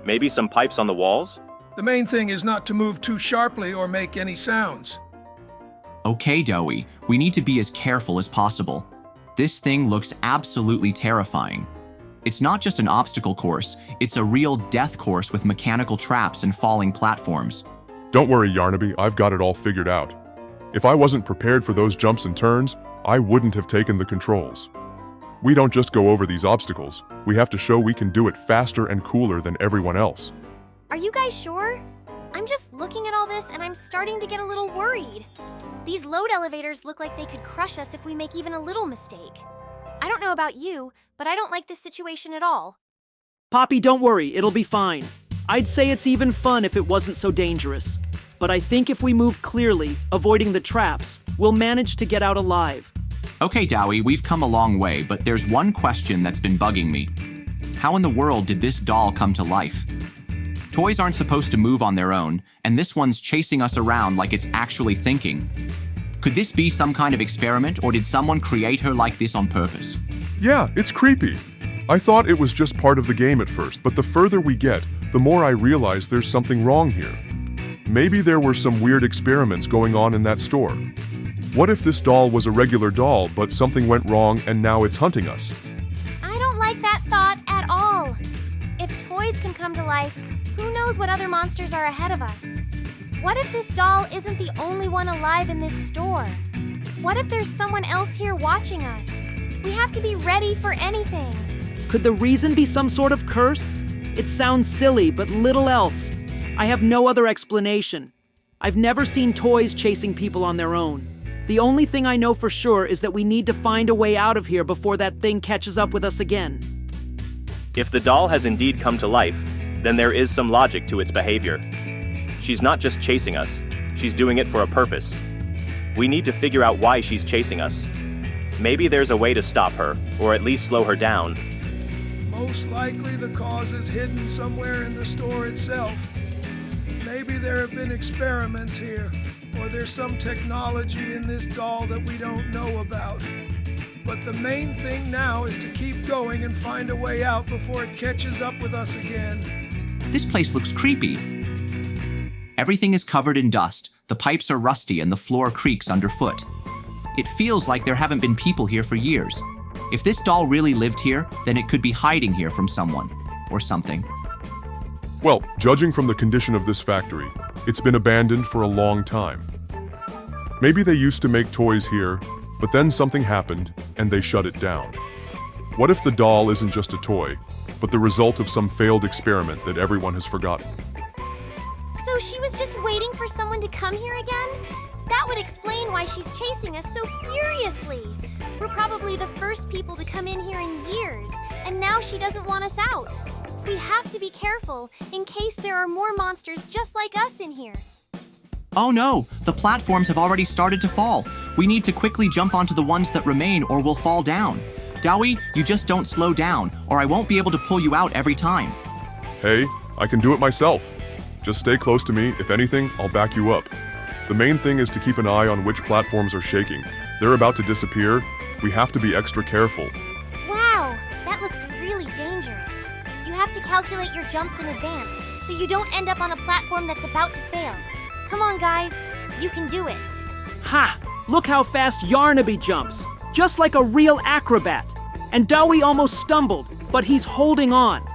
Maybe some pipes on the walls? The main thing is not to move too sharply or make any sounds. Okay, Dowie, we need to be as careful as possible. This thing looks absolutely terrifying. It's not just an obstacle course, it's a real death course with mechanical traps and falling platforms. Don't worry, Yarnaby, I've got it all figured out. If I wasn't prepared for those jumps and turns, I wouldn't have taken the controls. We don't just go over these obstacles, we have to show we can do it faster and cooler than everyone else. Are you guys sure? I'm just looking at all this and I'm starting to get a little worried. These load elevators look like they could crush us if we make even a little mistake. I don't know about you, but I don't like this situation at all. Poppy, don't worry, it'll be fine. I'd say it's even fun if it wasn't so dangerous. But I think if we move clearly, avoiding the traps, we'll manage to get out alive. Okay, Dowie, we've come a long way, but there's one question that's been bugging me. How in the world did this doll come to life? Toys aren't supposed to move on their own, and this one's chasing us around like it's actually thinking. Could this be some kind of experiment, or did someone create her like this on purpose? Yeah, it's creepy. I thought it was just part of the game at first, but the further we get, the more I realize there's something wrong here. Maybe there were some weird experiments going on in that store. What if this doll was a regular doll, but something went wrong and now it's hunting us? I don't like that thought at all. If toys can come to life, who knows what other monsters are ahead of us? What if this doll isn't the only one alive in this store? What if there's someone else here watching us? We have to be ready for anything. Could the reason be some sort of curse? It sounds silly, but little else. I have no other explanation. I've never seen toys chasing people on their own. The only thing I know for sure is that we need to find a way out of here before that thing catches up with us again. If the doll has indeed come to life, then there is some logic to its behavior. She's not just chasing us, she's doing it for a purpose. We need to figure out why she's chasing us. Maybe there's a way to stop her, or at least slow her down. Most likely the cause is hidden somewhere in the store itself. Maybe there have been experiments here, or there's some technology in this doll that we don't know about. But the main thing now is to keep going and find a way out before it catches up with us again. This place looks creepy. Everything is covered in dust, the pipes are rusty, and the floor creaks underfoot. It feels like there haven't been people here for years. If this doll really lived here, then it could be hiding here from someone, or something. Well, judging from the condition of this factory, it's been abandoned for a long time. Maybe they used to make toys here, but then something happened and they shut it down. What if the doll isn't just a toy, but the result of some failed experiment that everyone has forgotten? So she was just waiting for someone to come here again? That would explain why she's chasing us so furiously. We're probably the first people to come in here in years, and now she doesn't want us out. We have to be careful in case there are more monsters just like us in here. Oh no, the platforms have already started to fall. We need to quickly jump onto the ones that remain or we'll fall down. Doey, you just don't slow down, or I won't be able to pull you out every time. Hey, I can do it myself. Just stay close to me. If anything, I'll back you up. The main thing is to keep an eye on which platforms are shaking. They're about to disappear. We have to be extra careful. Wow, that looks really dangerous. You have to calculate your jumps in advance, so you don't end up on a platform that's about to fail. Come on, guys. You can do it. Ha! Look how fast Yarnaby jumps, just like a real acrobat. And Doey almost stumbled, but he's holding on.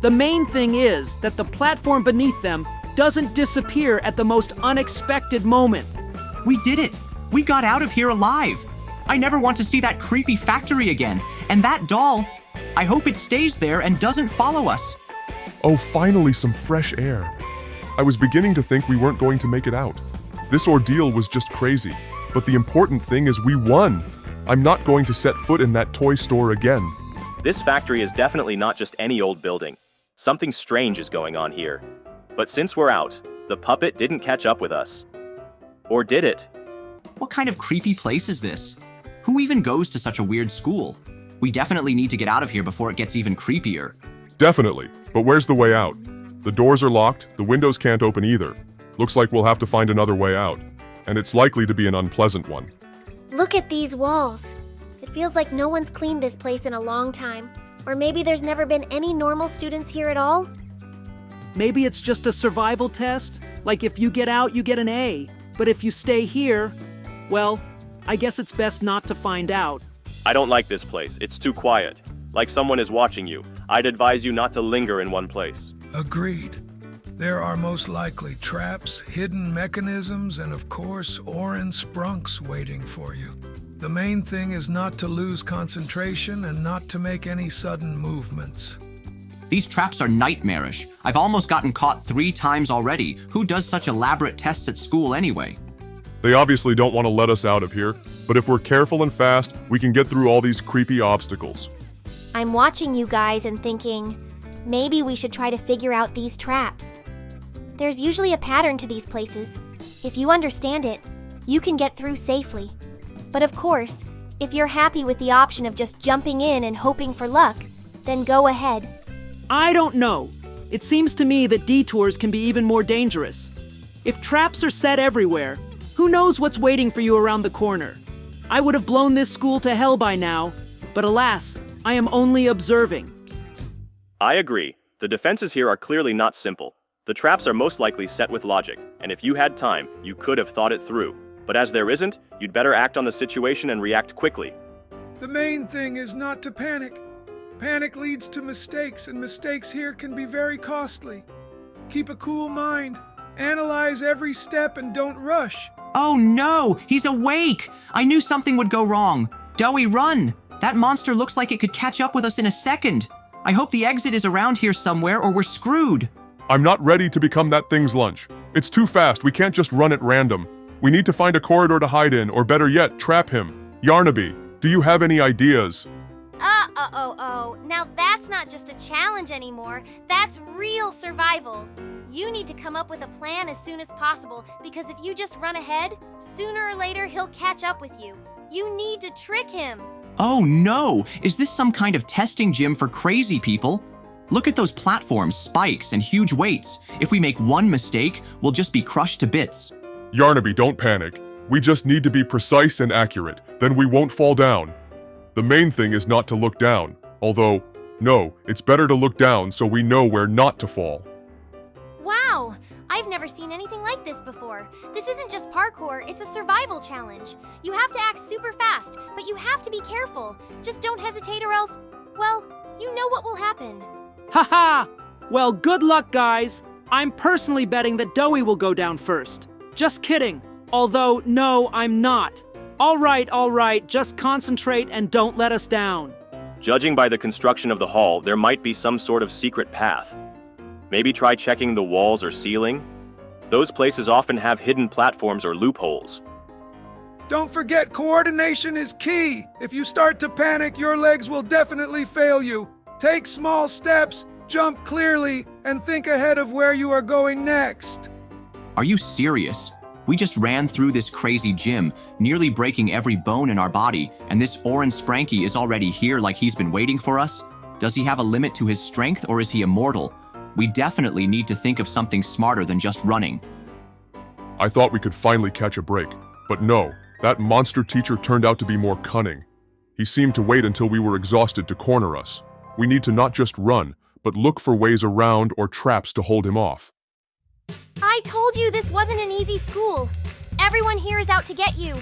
The main thing is that the platform beneath them doesn't disappear at the most unexpected moment. We did it! We got out of here alive! I never want to see that creepy factory again. And that doll, I hope it stays there and doesn't follow us. Oh, finally some fresh air. I was beginning to think we weren't going to make it out. This ordeal was just crazy. But the important thing is we won. I'm not going to set foot in that toy store again. This factory is definitely not just any old building. Something strange is going on here. But since we're out, the puppet didn't catch up with us. Or did it? What kind of creepy place is this? Who even goes to such a weird school? We definitely need to get out of here before it gets even creepier. Definitely, but where's the way out? The doors are locked, the windows can't open either. Looks like we'll have to find another way out. And it's likely to be an unpleasant one. Look at these walls. It feels like no one's cleaned this place in a long time. Or maybe there's never been any normal students here at all? Maybe it's just a survival test? Like if you get out, you get an A. But if you stay here, well, I guess it's best not to find out. I don't like this place. It's too quiet. Like someone is watching you. I'd advise you not to linger in one place. Agreed. There are most likely traps, hidden mechanisms, and of course, orange sprunks waiting for you. The main thing is not to lose concentration and not to make any sudden movements. These traps are nightmarish. I've almost gotten caught 3 times already. Who does such elaborate tests at school anyway? They obviously don't want to let us out of here, but if we're careful and fast, we can get through all these creepy obstacles. I'm watching you guys and thinking, maybe we should try to figure out these traps. There's usually a pattern to these places. If you understand it, you can get through safely. But of course, if you're happy with the option of just jumping in and hoping for luck, then go ahead. I don't know. It seems to me that detours can be even more dangerous. If traps are set everywhere, who knows what's waiting for you around the corner? I would have blown this school to hell by now, but alas, I am only observing. I agree. The defenses here are clearly not simple. The traps are most likely set with logic, and if you had time, you could have thought it through. But as there isn't, you'd better act on the situation and react quickly. The main thing is not to panic. Panic leads to mistakes, and mistakes here can be very costly. Keep a cool mind. Analyze every step and don't rush. Oh no! He's awake! I knew something would go wrong. Doey, run! That monster looks like it could catch up with us in a second. I hope the exit is around here somewhere or we're screwed. I'm not ready to become that thing's lunch. It's too fast, we can't just run at random. We need to find a corridor to hide in, or better yet, trap him. Yarnaby, do you have any ideas? Now that's not just a challenge anymore. That's real survival. You need to come up with a plan as soon as possible, because if you just run ahead, sooner or later he'll catch up with you. You need to trick him. Oh no! Is this some kind of testing gym for crazy people? Look at those platforms, spikes, and huge weights. If we make one mistake, we'll just be crushed to bits. Yarnaby, don't panic. We just need to be precise and accurate, then we won't fall down. The main thing is not to look down. Although, no, it's better to look down so we know where not to fall. Wow! I've never seen anything like this before. This isn't just parkour, it's a survival challenge. You have to act super fast, but you have to be careful. Just don't hesitate or else, well, you know what will happen. Haha! Well, good luck, guys. I'm personally betting that Doey will go down first. Just kidding. Although, no, I'm not. All right, just concentrate and don't let us down. Judging by the construction of the hall, there might be some sort of secret path. Maybe try checking the walls or ceiling. Those places often have hidden platforms or loopholes. Don't forget, coordination is key. If you start to panic, your legs will definitely fail you. Take small steps, jump clearly, and think ahead of where you are going next. Are you serious? We just ran through this crazy gym, nearly breaking every bone in our body, and this orange Spranky is already here like he's been waiting for us? Does he have a limit to his strength, or is he immortal? We definitely need to think of something smarter than just running. I thought we could finally catch a break, but no, that monster teacher turned out to be more cunning. He seemed to wait until we were exhausted to corner us. We need to not just run, but look for ways around or traps to hold him off. I told you this wasn't an easy school. Everyone here is out to get you.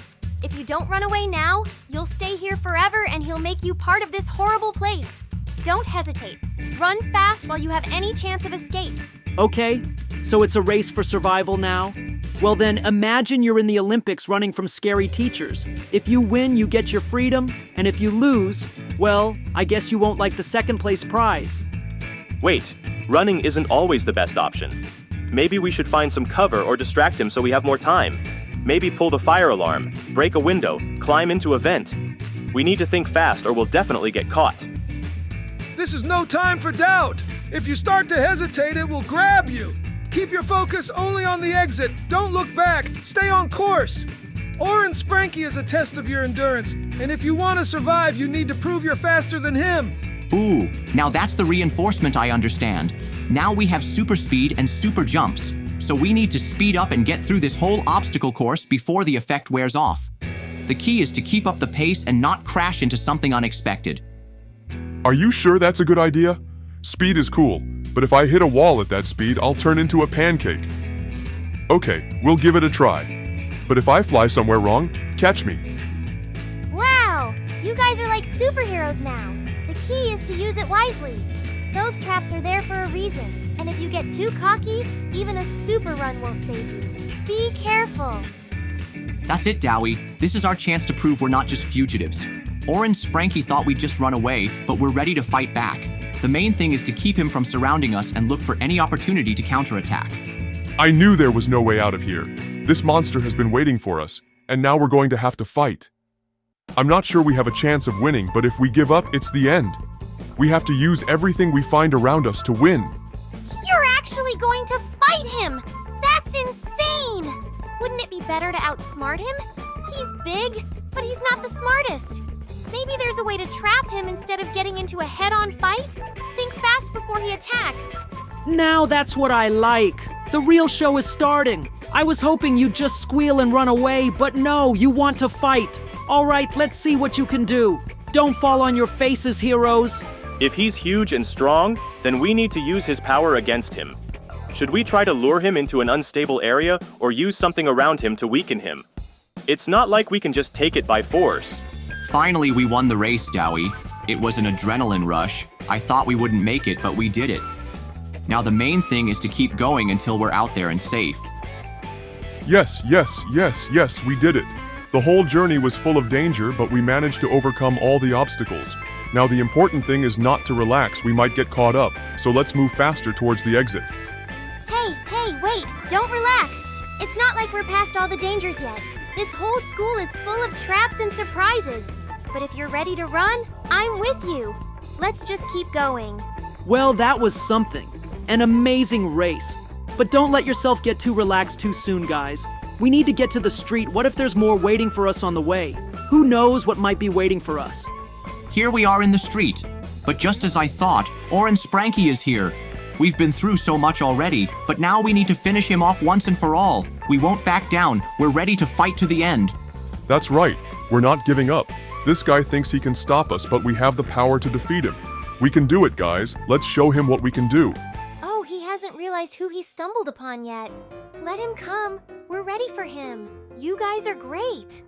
If you don't run away now, you'll stay here forever and he'll make you part of this horrible place. Don't hesitate. Run fast while you have any chance of escape. Okay, so it's a race for survival now? Well then, imagine you're in the Olympics running from scary teachers. If you win, you get your freedom, and if you lose, well, I guess you won't like the second place prize. Wait, running isn't always the best option. Maybe we should find some cover or distract him so we have more time. Maybe pull the fire alarm, break a window, climb into a vent. We need to think fast or we'll definitely get caught. This is no time for doubt. If you start to hesitate, it will grab you. Keep your focus only on the exit. Don't look back. Stay on course. Orange Spranky is a test of your endurance, and if you want to survive, you need to prove you're faster than him. Ooh, now that's the reinforcement I understand. Now we have super speed and super jumps, so we need to speed up and get through this whole obstacle course before the effect wears off. The key is to keep up the pace and not crash into something unexpected. Are you sure that's a good idea? Speed is cool, but if I hit a wall at that speed, I'll turn into a pancake. Okay, we'll give it a try. But if I fly somewhere wrong, catch me. Wow! You guys are like superheroes now. The key is to use it wisely. Those traps are there for a reason, and if you get too cocky, even a super run won't save you. Be careful. That's it, Doey. This is our chance to prove we're not just fugitives. Orange Spranky thought we'd just run away, but we're ready to fight back. The main thing is to keep him from surrounding us and look for any opportunity to counterattack. I knew there was no way out of here. This monster has been waiting for us, and now we're going to have to fight. I'm not sure we have a chance of winning, but if we give up, it's the end. We have to use everything we find around us to win. You're actually going to fight him! That's insane! Wouldn't it be better to outsmart him? He's big, but he's not the smartest. Maybe there's a way to trap him instead of getting into a head-on fight? Think fast before he attacks. Now that's what I like. The real show is starting. I was hoping you'd just squeal and run away, but no, you want to fight. All right, let's see what you can do. Don't fall on your faces, heroes. If he's huge and strong, then we need to use his power against him. Should we try to lure him into an unstable area or use something around him to weaken him? It's not like we can just take it by force. Finally, we won the race, Doey. It was an adrenaline rush. I thought we wouldn't make it, but we did it. Now the main thing is to keep going until we're out there and safe. Yes, we did it. The whole journey was full of danger, but we managed to overcome all the obstacles. Now the important thing is not to relax, we might get caught up, so let's move faster towards the exit. Hey, wait, don't relax. It's not like we're past all the dangers yet. This whole school is full of traps and surprises. But if you're ready to run, I'm with you. Let's just keep going. Well, that was something. An amazing race. But don't let yourself get too relaxed too soon, guys. We need to get to the street. What if there's more waiting for us on the way? Who knows what might be waiting for us? Here we are in the street. But just as I thought, Orange Spranky is here. We've been through so much already, but now we need to finish him off once and for all. We won't back down. We're ready to fight to the end. That's right, we're not giving up. This guy thinks he can stop us, but we have the power to defeat him. We can do it, guys. Let's show him what we can do. Oh, he hasn't realized who he stumbled upon yet. Let him come. We're ready for him. You guys are great.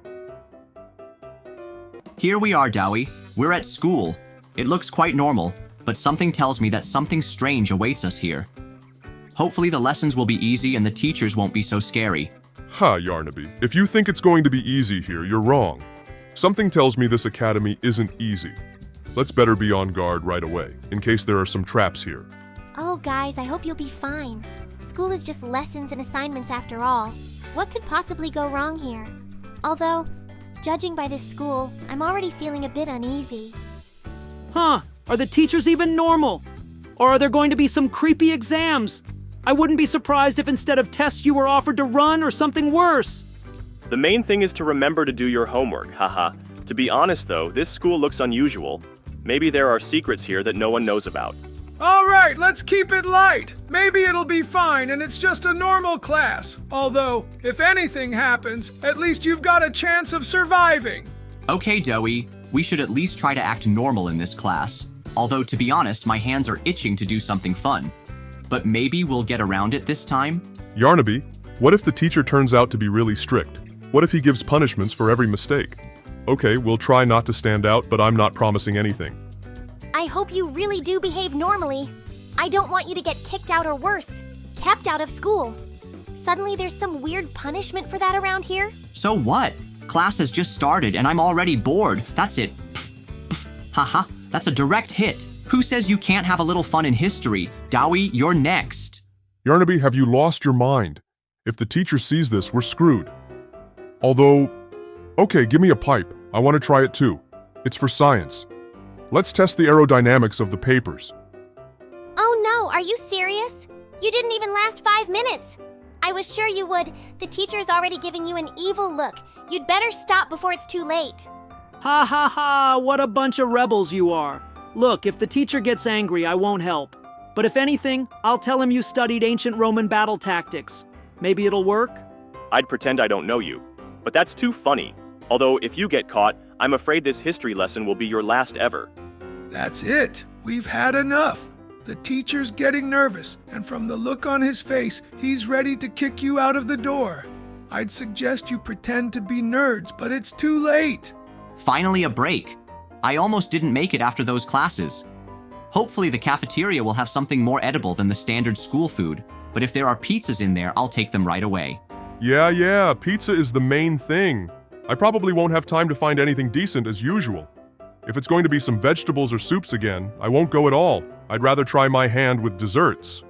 Here we are, Doey. We're at school. It looks quite normal, but something tells me that something strange awaits us here. Hopefully the lessons will be easy and the teachers won't be so scary. Ha, Yarnaby. If you think it's going to be easy here, you're wrong. Something tells me this academy isn't easy. Let's better be on guard right away, in case there are some traps here. Oh, guys, I hope you'll be fine. School is just lessons and assignments after all. What could possibly go wrong here? Although, judging by this school, I'm already feeling a bit uneasy. Huh, are the teachers even normal? Or are there going to be some creepy exams? I wouldn't be surprised if instead of tests you were offered to run or something worse. The main thing is to remember to do your homework, haha. To be honest though, this school looks unusual. Maybe there are secrets here that no one knows about. All right, let's keep it light. Maybe it'll be fine and it's just a normal class. Although, if anything happens, at least you've got a chance of surviving. Okay, Doey, we should at least try to act normal in this class. Although, to be honest, my hands are itching to do something fun. But maybe we'll get around it this time? Yarnaby, what if the teacher turns out to be really strict? What if he gives punishments for every mistake? Okay, we'll try not to stand out, but I'm not promising anything. I hope you really do behave normally. I don't want you to get kicked out or worse, kept out of school. Suddenly there's some weird punishment for that around here? So what? Class has just started and I'm already bored. That's it. Pff, pff. Haha, that's a direct hit. Who says you can't have a little fun in history? Doey, you're next. Yarnaby, have you lost your mind? If the teacher sees this, we're screwed. Although, okay, give me a pipe. I want to try it too. It's for science. Let's test the aerodynamics of the papers. Oh no, are you serious? You didn't even last 5 minutes. I was sure you would. The teacher's already giving you an evil look. You'd better stop before it's too late. Ha ha ha, what a bunch of rebels you are. Look, if the teacher gets angry, I won't help. But if anything, I'll tell him you studied ancient Roman battle tactics. Maybe it'll work? I'd pretend I don't know you. But that's too funny. Although, if you get caught, I'm afraid this history lesson will be your last ever. That's it. We've had enough. The teacher's getting nervous, and from the look on his face, he's ready to kick you out of the door. I'd suggest you pretend to be nerds, but it's too late. Finally a break. I almost didn't make it after those classes. Hopefully the cafeteria will have something more edible than the standard school food, but if there are pizzas in there, I'll take them right away. Yeah, pizza is the main thing. I probably won't have time to find anything decent as usual. If it's going to be some vegetables or soups again, I won't go at all. I'd rather try my hand with desserts.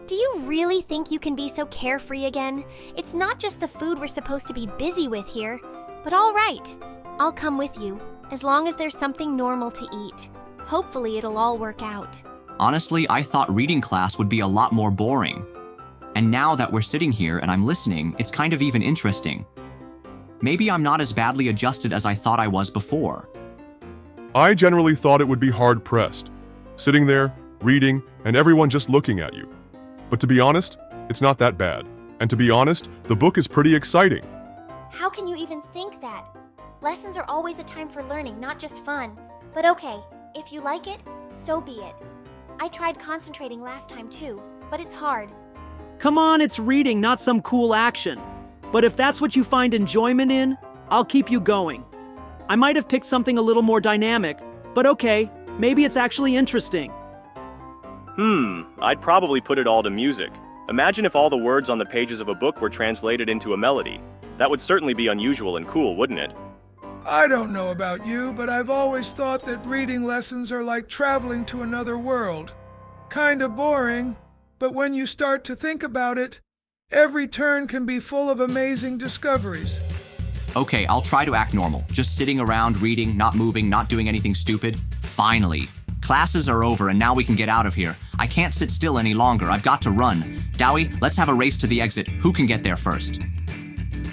Do you really think you can be so carefree again? It's not just the food we're supposed to be busy with here. But all right, I'll come with you, as long as there's something normal to eat. Hopefully it'll all work out. Honestly, I thought reading class would be a lot more boring. And now that we're sitting here and I'm listening, it's kind of even interesting. Maybe I'm not as badly adjusted as I thought I was before. I generally thought it would be hard-pressed. Sitting there, reading, and everyone just looking at you. But to be honest, it's not that bad. And to be honest, the book is pretty exciting. How can you even think that? Lessons are always a time for learning, not just fun. But okay, if you like it, so be it. I tried concentrating last time too, but it's hard. Come on, it's reading, not some cool action. But if that's what you find enjoyment in, I'll keep you going. I might have picked something a little more dynamic, but okay, maybe it's actually interesting. I'd probably put it all to music. Imagine if all the words on the pages of a book were translated into a melody. That would certainly be unusual and cool, wouldn't it? I don't know about you, but I've always thought that reading lessons are like traveling to another world. Kinda boring, but when you start to think about it, every turn can be full of amazing discoveries. Okay, I'll try to act normal. Just sitting around, reading, not moving, not doing anything stupid. Finally. Classes are over and now we can get out of here. I can't sit still any longer. I've got to run. Doey, let's have a race to the exit. Who can get there first?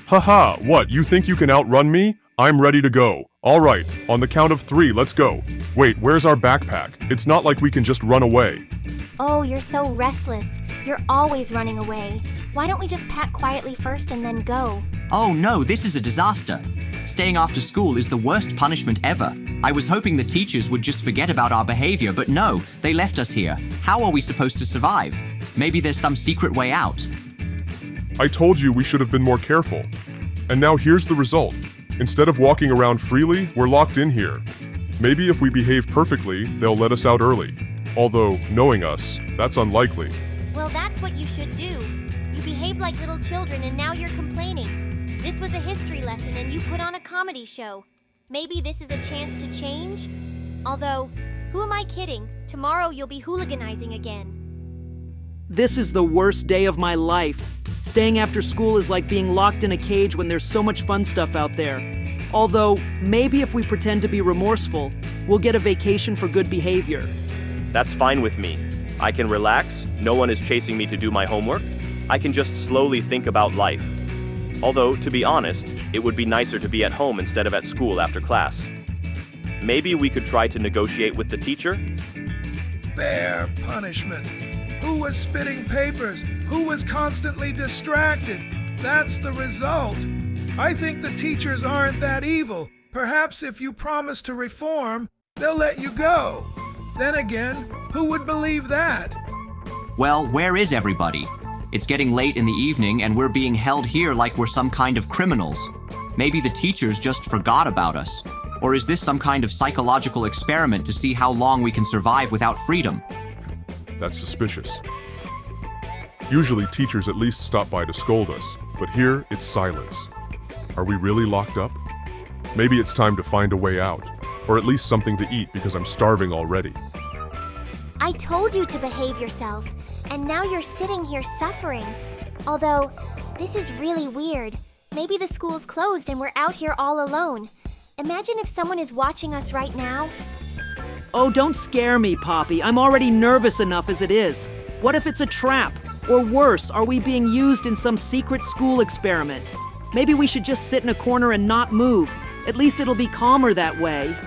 Haha, what, you think you can outrun me? I'm ready to go. All right, on the count of 3, let's go. Wait, where's our backpack? It's not like we can just run away. Oh, you're so restless. You're always running away. Why don't we just pack quietly first and then go? Oh no, this is a disaster. Staying after school is the worst punishment ever. I was hoping the teachers would just forget about our behavior, but no, they left us here. How are we supposed to survive? Maybe there's some secret way out. I told you we should have been more careful. And now here's the result. Instead of walking around freely, we're locked in here. Maybe if we behave perfectly, they'll let us out early. Although, knowing us, that's unlikely. Well, that's what you should do. You behaved like little children and now you're complaining. This was a history lesson and you put on a comedy show. Maybe this is a chance to change? Although, who am I kidding? Tomorrow you'll be hooliganizing again. This is the worst day of my life. Staying after school is like being locked in a cage when there's so much fun stuff out there. Although, maybe if we pretend to be remorseful, we'll get a vacation for good behavior. That's fine with me. I can relax, no one is chasing me to do my homework. I can just slowly think about life. Although, to be honest, it would be nicer to be at home instead of at school after class. Maybe we could try to negotiate with the teacher? Fair punishment. Who was spitting papers? Who was constantly distracted? That's the result. I think the teachers aren't that evil. Perhaps if you promise to reform, they'll let you go. Then again, who would believe that? Well, where is everybody? It's getting late in the evening and we're being held here like we're some kind of criminals. Maybe the teachers just forgot about us. Or is this some kind of psychological experiment to see how long we can survive without freedom? That's suspicious. Usually teachers at least stop by to scold us, but here it's silence. Are we really locked up? Maybe it's time to find a way out, or at least something to eat because I'm starving already. I told you to behave yourself, and now you're sitting here suffering. Although, this is really weird. Maybe the school's closed and we're out here all alone. Imagine if someone is watching us right now. Oh, don't scare me, Poppy. I'm already nervous enough as it is. What if it's a trap? Or worse, are we being used in some secret school experiment? Maybe we should just sit in a corner and not move. At least it'll be calmer that way.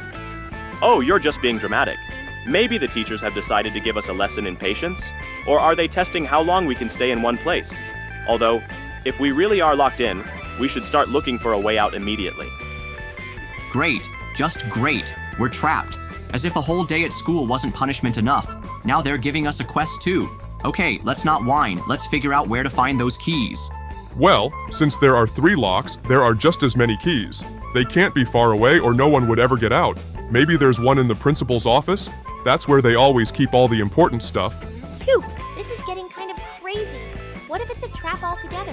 Oh, you're just being dramatic. Maybe the teachers have decided to give us a lesson in patience? Or are they testing how long we can stay in one place? Although, if we really are locked in, we should start looking for a way out immediately. Great, just great. We're trapped. As if a whole day at school wasn't punishment enough. Now they're giving us a quest too. Okay, let's not whine. Let's figure out where to find those keys. Well, since there are 3 locks, there are just as many keys. They can't be far away or no one would ever get out. Maybe there's one in the principal's office? That's where they always keep all the important stuff. Phew, this is getting kind of crazy. What if it's a trap altogether?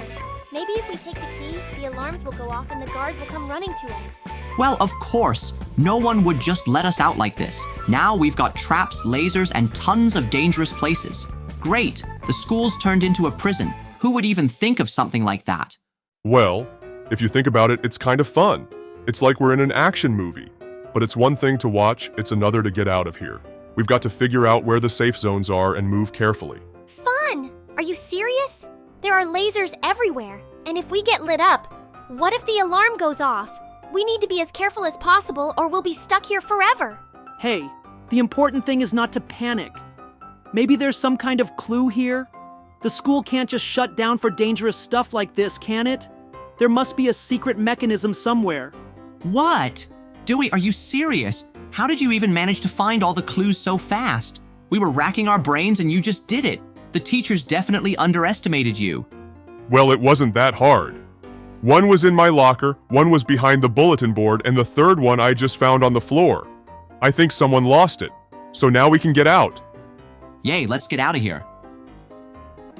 Maybe if we take the key, the alarms will go off and the guards will come running to us. Well, of course. No one would just let us out like this. Now we've got traps, lasers, and tons of dangerous places. Great, the school's turned into a prison. Who would even think of something like that? Well, if you think about it, it's kind of fun. It's like we're in an action movie. But it's one thing to watch, it's another to get out of here. We've got to figure out where the safe zones are and move carefully. Fun! Are you serious? There are lasers everywhere. And if we get lit up, what if the alarm goes off? We need to be as careful as possible or we'll be stuck here forever. Hey, the important thing is not to panic. Maybe there's some kind of clue here? The school can't just shut down for dangerous stuff like this, can it? There must be a secret mechanism somewhere. What? Dewey, are you serious? How did you even manage to find all the clues so fast? We were racking our brains and you just did it. The teachers definitely underestimated you. Well, it wasn't that hard. One was in my locker, one was behind the bulletin board, and the third one I just found on the floor. I think someone lost it. So now we can get out. Yay, let's get out of here.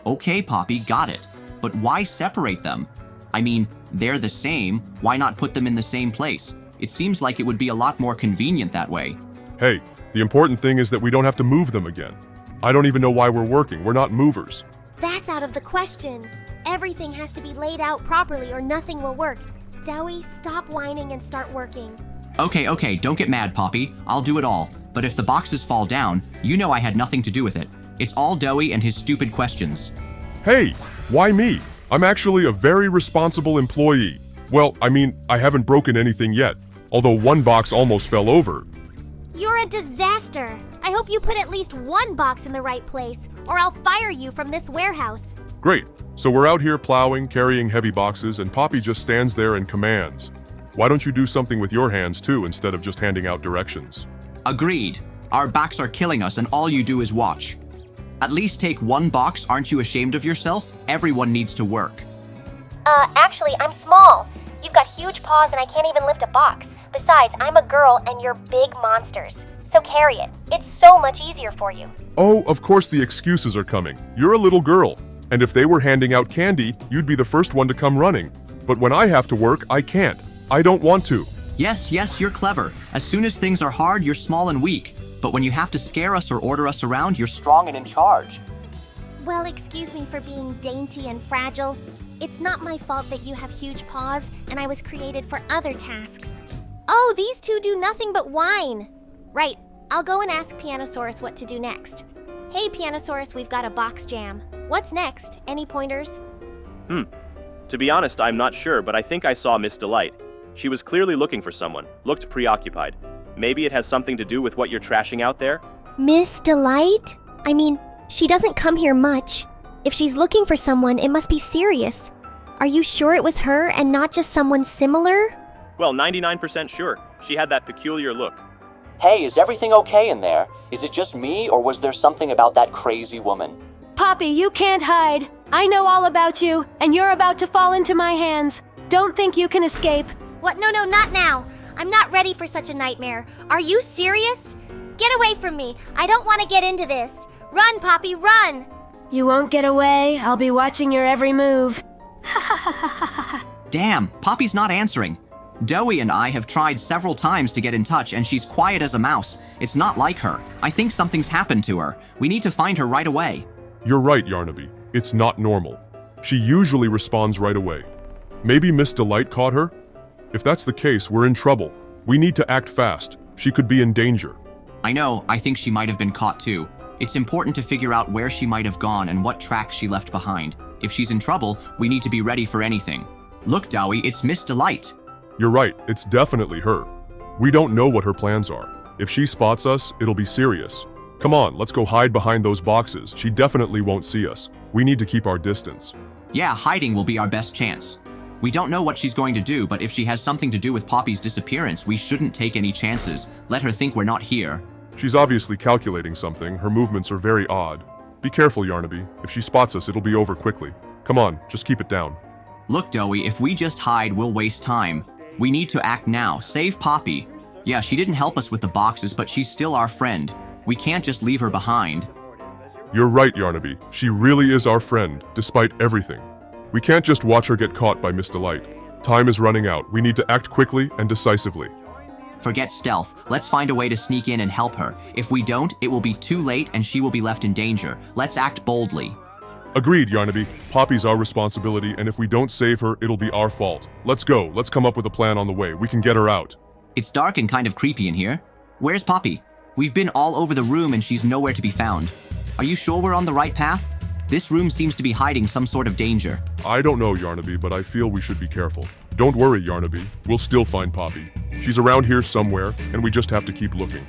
Okay, Poppy, got it. But why separate them? I mean, they're the same. Why not put them in the same place? It seems like it would be a lot more convenient that way. Hey, the important thing is that we don't have to move them again. I don't even know why we're working. We're not movers. That's out of the question. Everything has to be laid out properly or nothing will work. Doey, stop whining and start working. Okay, don't get mad, Poppy. I'll do it all. But if the boxes fall down, you know I had nothing to do with it. It's all Doey and his stupid questions. Hey, why me? I'm actually a very responsible employee. Well, I mean, I haven't broken anything yet, although one box almost fell over. You're a disaster. I hope you put at least one box in the right place, or I'll fire you from this warehouse. Great. So we're out here plowing, carrying heavy boxes, and Poppy just stands there and commands. Why don't you do something with your hands too, instead of just handing out directions? Agreed. Our backs are killing us and all you do is watch. At least take one box, aren't you ashamed of yourself? Everyone needs to work. Actually, I'm small. You've got huge paws and I can't even lift a box. Besides, I'm a girl and you're big monsters. So carry it. It's so much easier for you. Oh, of course the excuses are coming. You're a little girl. And if they were handing out candy, you'd be the first one to come running. But when I have to work, I can't. I don't want to. Yes, you're clever. As soon as things are hard, you're small and weak. But when you have to scare us or order us around, you're strong and in charge. Well, excuse me for being dainty and fragile. It's not my fault that you have huge paws, and I was created for other tasks. Oh, these two do nothing but whine. Right, I'll go and ask Pianosaurus what to do next. Hey, Pianosaurus, we've got a box jam. What's next? Any pointers? To be honest, I'm not sure, but I think I saw Miss Delight. She was clearly looking for someone, looked preoccupied. Maybe it has something to do with what you're trashing out there? Miss Delight? I mean, she doesn't come here much. If she's looking for someone, it must be serious. Are you sure it was her and not just someone similar? Well, 99% sure. She had that peculiar look. Hey, is everything okay in there? Is it just me, or was there something about that crazy woman? Poppy, you can't hide. I know all about you, and you're about to fall into my hands. Don't think you can escape. What? No, not now. I'm not ready for such a nightmare. Are you serious? Get away from me. I don't want to get into this. Run, Poppy, run! You won't get away. I'll be watching your every move. Damn, Poppy's not answering. Doey and I have tried several times to get in touch, and she's quiet as a mouse. It's not like her. I think something's happened to her. We need to find her right away. You're right, Yarnaby. It's not normal. She usually responds right away. Maybe Miss Delight caught her? If that's the case, we're in trouble. We need to act fast. She could be in danger. I know, I think she might have been caught too. It's important to figure out where she might have gone and what tracks she left behind. If she's in trouble, we need to be ready for anything. Look, Doey, it's Miss Delight. You're right, it's definitely her. We don't know what her plans are. If she spots us, it'll be serious. Come on, let's go hide behind those boxes. She definitely won't see us. We need to keep our distance. Yeah, hiding will be our best chance. We don't know what she's going to do, but if she has something to do with Poppy's disappearance, we shouldn't take any chances. Let her think we're not here. She's obviously calculating something. Her movements are very odd. Be careful, Yarnaby. If she spots us, it'll be over quickly. Come on, just keep it down. Look, Doey, if we just hide, we'll waste time. We need to act now. Save Poppy. Yeah, she didn't help us with the boxes, but she's still our friend. We can't just leave her behind. You're right, Yarnaby. She really is our friend, despite everything. We can't just watch her get caught by Miss Delight. Time is running out. We need to act quickly and decisively. Forget stealth. Let's find a way to sneak in and help her. If we don't, it will be too late and she will be left in danger. Let's act boldly. Agreed, Yarnaby. Poppy's our responsibility, and if we don't save her, it'll be our fault. Let's go. Let's come up with a plan on the way. We can get her out. It's dark and kind of creepy in here. Where's Poppy? We've been all over the room and she's nowhere to be found. Are you sure we're on the right path? This room seems to be hiding some sort of danger. I don't know, Yarnaby, but I feel we should be careful. Don't worry, Yarnaby. We'll still find Poppy. She's around here somewhere, and we just have to keep looking.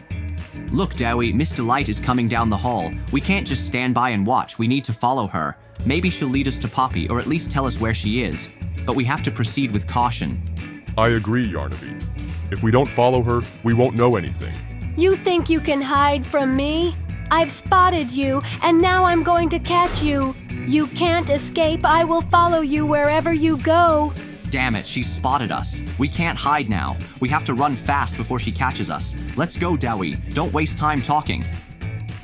Look, Doey, Miss Delight is coming down the hall. We can't just stand by and watch. We need to follow her. Maybe she'll lead us to Poppy, or at least tell us where she is. But we have to proceed with caution. I agree, Yarnaby. If we don't follow her, we won't know anything. You think you can hide from me? I've spotted you, and now I'm going to catch you. You can't escape. I will follow you wherever you go. Damn it, she's spotted us. We can't hide now. We have to run fast before she catches us. Let's go, Doey. Don't waste time talking.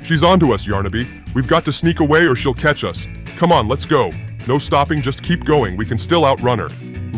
She's onto us, Yarnaby. We've got to sneak away or she'll catch us. Come on, let's go. No stopping, just keep going. We can still outrun her.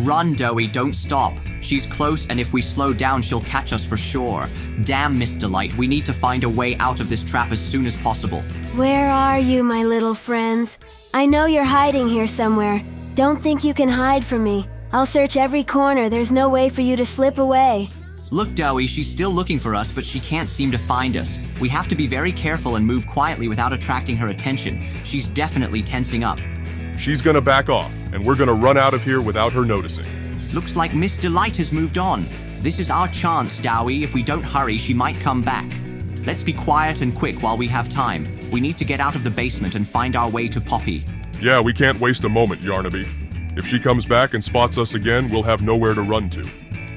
Run, Doey, don't stop. She's close, and if we slow down, she'll catch us for sure. Damn, Miss Delight, we need to find a way out of this trap as soon as possible. Where are you, my little friends? I know you're hiding here somewhere. Don't think you can hide from me. I'll search every corner. There's no way for you to slip away. Look, Doey, she's still looking for us, but she can't seem to find us. We have to be very careful and move quietly without attracting her attention. She's definitely tensing up. She's gonna back off, and we're gonna run out of here without her noticing. Looks like Miss Delight has moved on. This is our chance, Doey. If we don't hurry, she might come back. Let's be quiet and quick while we have time. We need to get out of the basement and find our way to Poppy. Yeah, we can't waste a moment, Yarnaby. If she comes back and spots us again, we'll have nowhere to run to.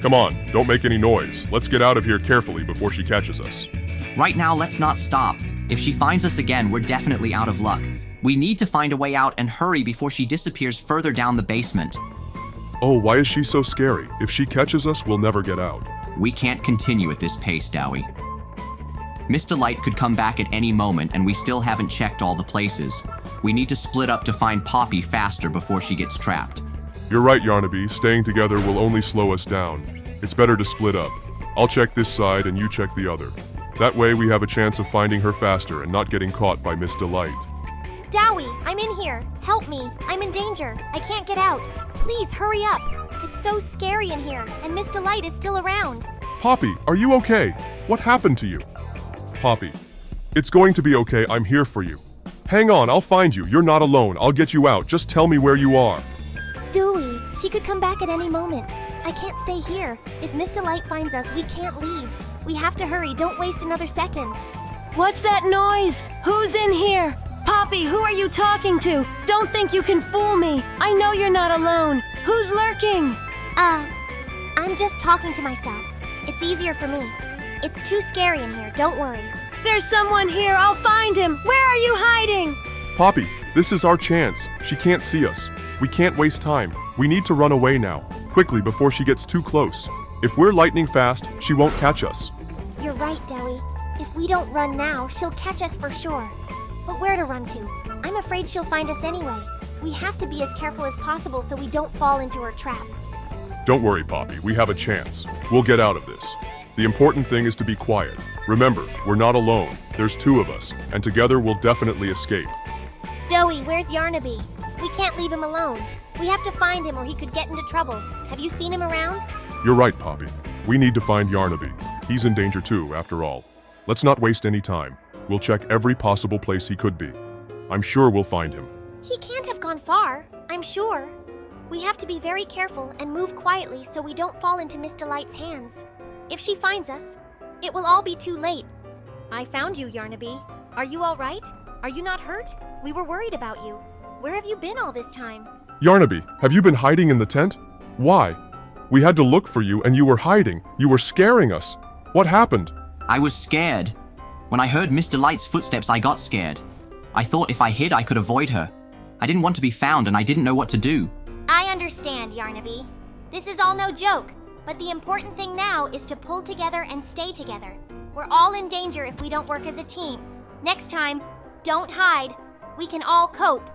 Come on, don't make any noise. Let's get out of here carefully before she catches us. Right now, let's not stop. If she finds us again, we're definitely out of luck. We need to find a way out and hurry before she disappears further down the basement. Oh, why is she so scary? If she catches us, we'll never get out. We can't continue at this pace, Doey. Miss Delight could come back at any moment, and we still haven't checked all the places. We need to split up to find Poppy faster before she gets trapped. You're right, Yarnaby. Staying together will only slow us down. It's better to split up. I'll check this side and you check the other. That way we have a chance of finding her faster and not getting caught by Miss Delight. Doey, I'm in here. Help me. I'm in danger. I can't get out. Please, hurry up. It's so scary in here, and Miss Delight is still around. Poppy, are you okay? What happened to you? Poppy, It's going to be okay, I'm here for you. Hang on, I'll find you. You're not alone. I'll get you out. Just tell me where you are. Dewey, she could come back at any moment. I can't stay here. If Miss Delight finds us, we can't leave. We have to hurry. Don't waste another second. What's that noise? Who's in here? Poppy, who are you talking to? Don't think you can fool me. I know you're not alone. Who's lurking? I'm just talking to myself. It's easier for me. It's too scary in here. Don't worry. There's someone here. I'll find him. Where are you hiding? Poppy, this is our chance. She can't see us. We can't waste time. We need to run away now, quickly before she gets too close. If we're lightning fast, she won't catch us. You're right, Dewey. If we don't run now, she'll catch us for sure. But where to run to? I'm afraid she'll find us anyway. We have to be as careful as possible so we don't fall into her trap. Don't worry, Poppy. We have a chance. We'll get out of this. The important thing is to be quiet. Remember, we're not alone. There's two of us, and together we'll definitely escape. Doey, where's Yarnaby? We can't leave him alone. We have to find him or he could get into trouble. Have you seen him around? You're right, Poppy. We need to find Yarnaby. He's in danger too, after all. Let's not waste any time. We'll check every possible place he could be. I'm sure we'll find him. He can't have gone far, I'm sure. We have to be very careful and move quietly so we don't fall into Miss Delight's hands. If she finds us, it will all be too late. I found you, Yarnaby. Are you all right? Are you not hurt? We were worried about you. Where have you been all this time? Yarnaby, have you been hiding in the tent? Why? We had to look for you and you were hiding. You were scaring us. What happened? I was scared. When I heard Miss Delight's footsteps, I got scared. I thought if I hid, I could avoid her. I didn't want to be found and I didn't know what to do. I understand, Yarnaby. This is all no joke, but the important thing now is to pull together and stay together. We're all in danger if we don't work as a team. Next time, don't hide. We can all cope.